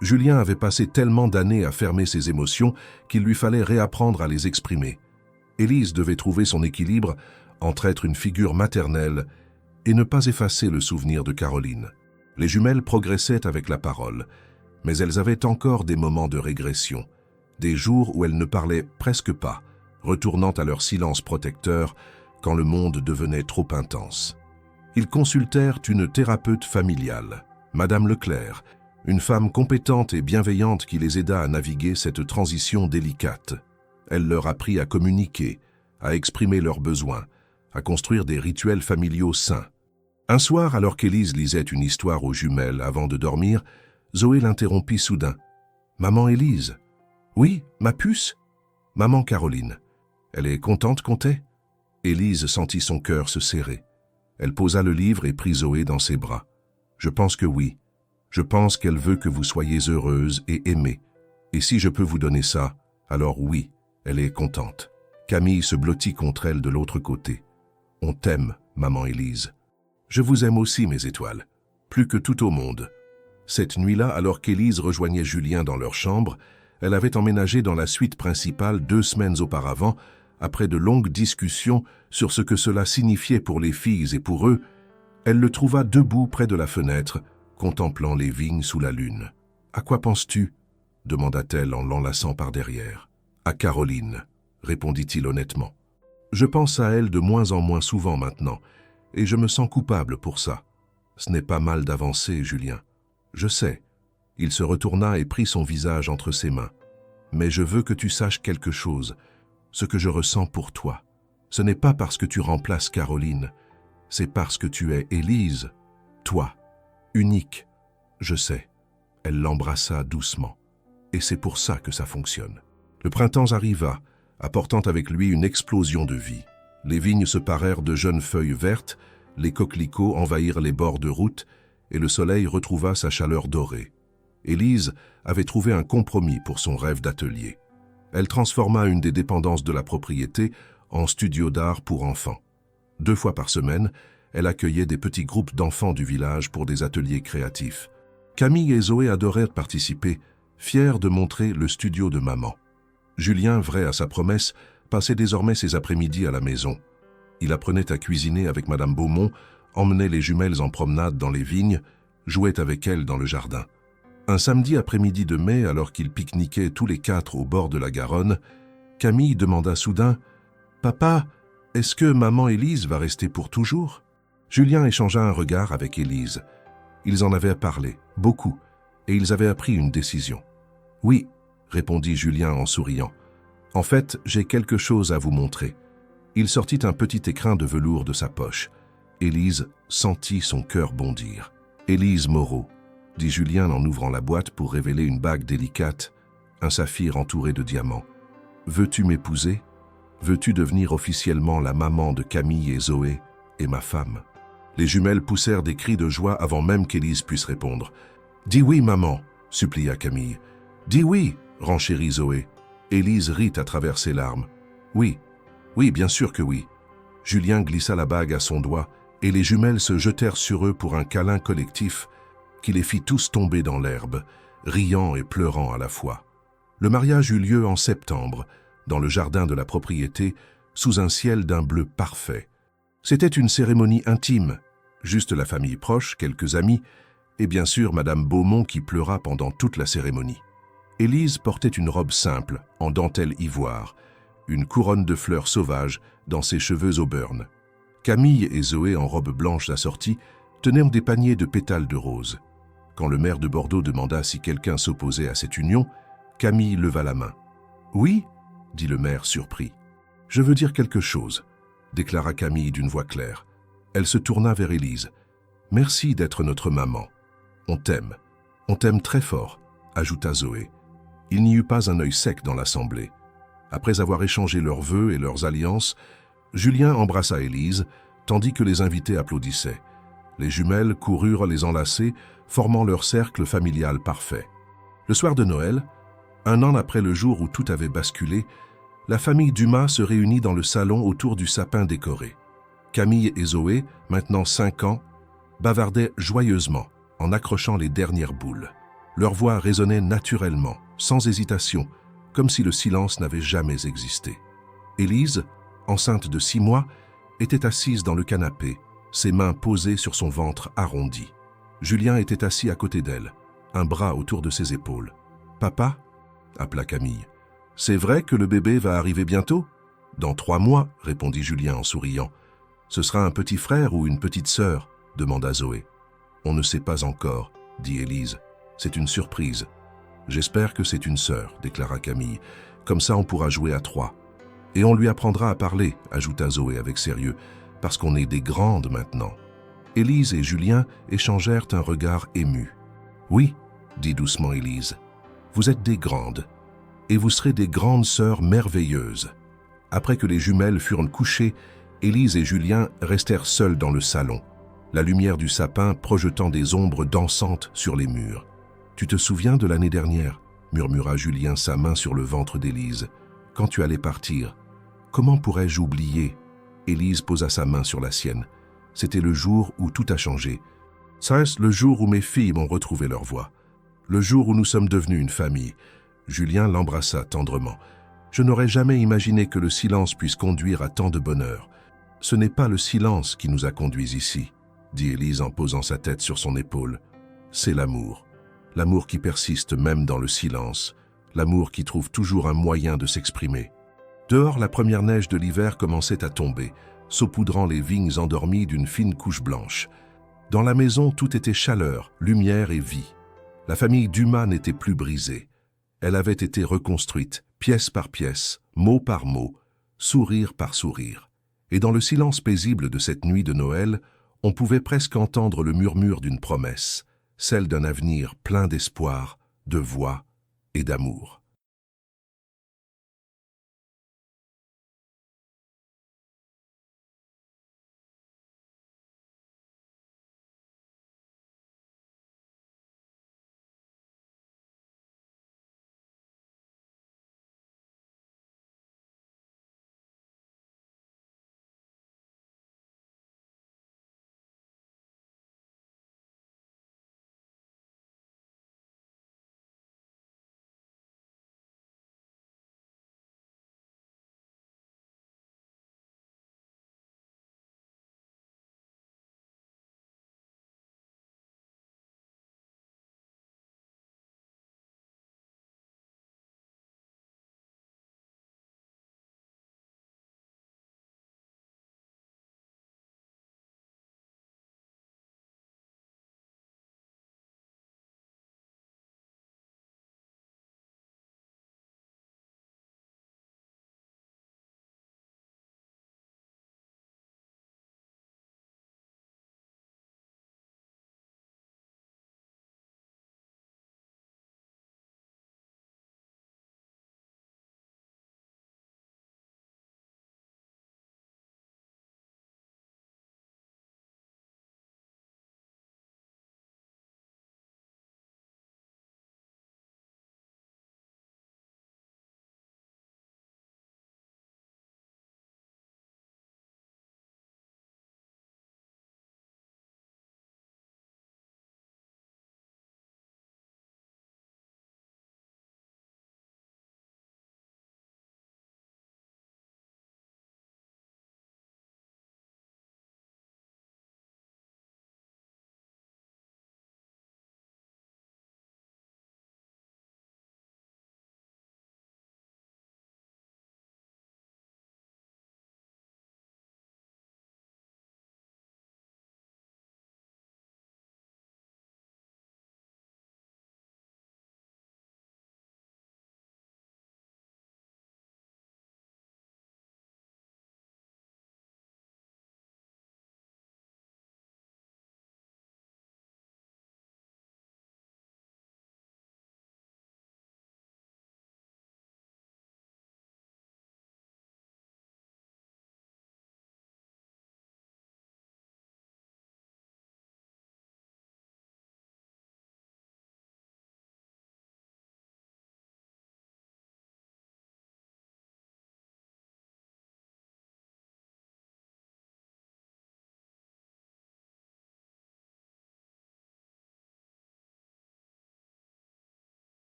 Julien avait passé tellement d'années à fermer ses émotions qu'il lui fallait réapprendre à les exprimer. Élise devait trouver son équilibre entre être une figure maternelle et ne pas effacer le souvenir de Caroline. Les jumelles progressaient avec la parole, mais elles avaient encore des moments de régression, des jours où elles ne parlaient presque pas, retournant à leur silence protecteur quand le monde devenait trop intense. Ils consultèrent une thérapeute familiale, Madame Leclerc, une femme compétente et bienveillante qui les aida à naviguer cette transition délicate. Elle leur apprit à communiquer, à exprimer leurs besoins, à construire des rituels familiaux sains. Un soir, alors qu'Élise lisait une histoire aux jumelles avant de dormir, Zoé l'interrompit soudain. « Maman Élise ?»« Oui, ma puce ?»« Maman Caroline. Elle est contente qu'on t'ait ?» Élise sentit son cœur se serrer. Elle posa le livre et prit Zoé dans ses bras. « Je pense que oui. Je pense qu'elle veut que vous soyez heureuse et aimée. Et si je peux vous donner ça, alors oui, elle est contente. » Camille se blottit contre elle de l'autre côté. « On t'aime, maman Élise. Je vous aime aussi, mes étoiles, plus que tout au monde. » Cette nuit-là, alors qu'Élise rejoignait Julien dans leur chambre, elle avait emménagé dans la suite principale 2 semaines auparavant, après de longues discussions sur ce que cela signifiait pour les filles et pour eux. Elle le trouva debout près de la fenêtre, contemplant les vignes sous la lune. « À quoi penses-tu » demanda-t-elle en l'enlaçant par derrière. « À Caroline » répondit-il honnêtement. « Je pense à elle de moins en moins souvent maintenant, et je me sens coupable pour ça. Ce n'est pas mal d'avancer, Julien. Je sais. » Il se retourna et prit son visage entre ses mains. « Mais je veux que tu saches quelque chose, ce que je ressens pour toi. Ce n'est pas parce que tu remplaces Caroline, c'est parce que tu es Élise, toi, unique. Je sais. » Elle l'embrassa doucement. « Et c'est pour ça que ça fonctionne. » Le printemps arriva, apportant avec lui une explosion de vie. Les vignes se parèrent de jeunes feuilles vertes, les coquelicots envahirent les bords de route, et le soleil retrouva sa chaleur dorée. Élise avait trouvé un compromis pour son rêve d'atelier. Elle transforma une des dépendances de la propriété en studio d'art pour enfants. 2 fois par semaine, elle accueillait des petits groupes d'enfants du village pour des ateliers créatifs. Camille et Zoé adorèrent participer, fiers de montrer le studio de maman. Julien, vrai à sa promesse, passait désormais ses après-midi à la maison. Il apprenait à cuisiner avec Madame Beaumont, emmenait les jumelles en promenade dans les vignes, jouait avec elles dans le jardin. Un samedi après-midi de mai, alors qu'ils pique-niquaient tous les 4 au bord de la Garonne, Camille demanda soudain « Papa, est-ce que maman Élise va rester pour toujours ?» Julien échangea un regard avec Élise. Ils en avaient parlé, beaucoup, et ils avaient pris une décision. « Oui, » répondit Julien en souriant. « En fait, j'ai quelque chose à vous montrer. » Il sortit un petit écrin de velours de sa poche. Élise sentit son cœur bondir. « Élise Moreau, » dit Julien en ouvrant la boîte pour révéler une bague délicate, un saphir entouré de diamants. « Veux-tu m'épouser? Veux-tu devenir officiellement la maman de Camille et Zoé et ma femme ?» Les jumelles poussèrent des cris de joie avant même qu'Élise puisse répondre. « Dis oui, maman !» supplia Camille. « Dis oui !» renchérit Zoé. Élise rit à travers ses larmes. « Oui, oui, bien sûr que oui. » Julien glissa la bague à son doigt et les jumelles se jetèrent sur eux pour un câlin collectif qui les fit tous tomber dans l'herbe, riant et pleurant à la fois. Le mariage eut lieu en septembre, dans le jardin de la propriété, sous un ciel d'un bleu parfait. C'était une cérémonie intime, juste la famille proche, quelques amis, et bien sûr Madame Beaumont qui pleura pendant toute la cérémonie. Élise portait une robe simple, en dentelle ivoire, une couronne de fleurs sauvages dans ses cheveux auburn. Camille et Zoé, en robe blanche assortie, tenaient des paniers de pétales de rose. Quand le maire de Bordeaux demanda si quelqu'un s'opposait à cette union, Camille leva la main. « Oui » dit le maire surpris. « Je veux dire quelque chose » déclara Camille d'une voix claire. Elle se tourna vers Élise. « Merci d'être notre maman. On t'aime très fort. ajouta Zoé. Il n'y eut pas un œil sec dans l'assemblée. Après avoir échangé leurs vœux et leurs alliances, Julien embrassa Élise, tandis que les invités applaudissaient. Les jumelles coururent les enlacer, formant leur cercle familial parfait. Le soir de Noël, un an après le jour où tout avait basculé, la famille Dumas se réunit dans le salon autour du sapin décoré. Camille et Zoé, maintenant 5 ans, bavardaient joyeusement en accrochant les dernières boules. Leur voix résonnait naturellement, sans hésitation, comme si le silence n'avait jamais existé. Élise, enceinte de 6 mois, était assise dans le canapé, ses mains posées sur son ventre arrondi. Julien était assis à côté d'elle, un bras autour de ses épaules. « Papa » appela Camille. « C'est vrai que le bébé va arriver bientôt ?»« Dans 3 mois, répondit Julien en souriant. « Ce sera un petit frère ou une petite sœur ?» demanda Zoé. « On ne sait pas encore, dit Élise. C'est une surprise. »« J'espère que c'est une sœur, déclara Camille. Comme ça on pourra jouer à 3. Et on lui apprendra à parler, ajouta Zoé avec sérieux, parce qu'on est des grandes maintenant. Élise et Julien échangèrent un regard ému. Oui, dit doucement Élise, vous êtes des grandes, et vous serez des grandes sœurs merveilleuses. Après que les jumelles furent couchées, Élise et Julien restèrent seuls dans le salon, la lumière du sapin projetant des ombres dansantes sur les murs. Tu te souviens de l'année dernière, murmura Julien, sa main sur le ventre d'Élise, quand tu allais partir. Comment pourrais-je oublier? Élise posa sa main sur la sienne. C'était le jour où tout a changé. Ça, le jour où mes filles m'ont retrouvé leur voix. Le jour où nous sommes devenus une famille. Julien l'embrassa tendrement. Je n'aurais jamais imaginé que le silence puisse conduire à tant de bonheur. Ce n'est pas le silence qui nous a conduits ici, dit Élise en posant sa tête sur son épaule. C'est l'amour. L'amour qui persiste même dans le silence. L'amour qui trouve toujours un moyen de s'exprimer. Dehors, la première neige de l'hiver commençait à tomber, saupoudrant les vignes endormies d'une fine couche blanche. Dans la maison, tout était chaleur, lumière et vie. La famille Dumas n'était plus brisée. Elle avait été reconstruite, pièce par pièce, mot par mot, sourire par sourire. Et dans le silence paisible de cette nuit de Noël, on pouvait presque entendre le murmure d'une promesse, celle d'un avenir plein d'espoir, de voix et d'amour.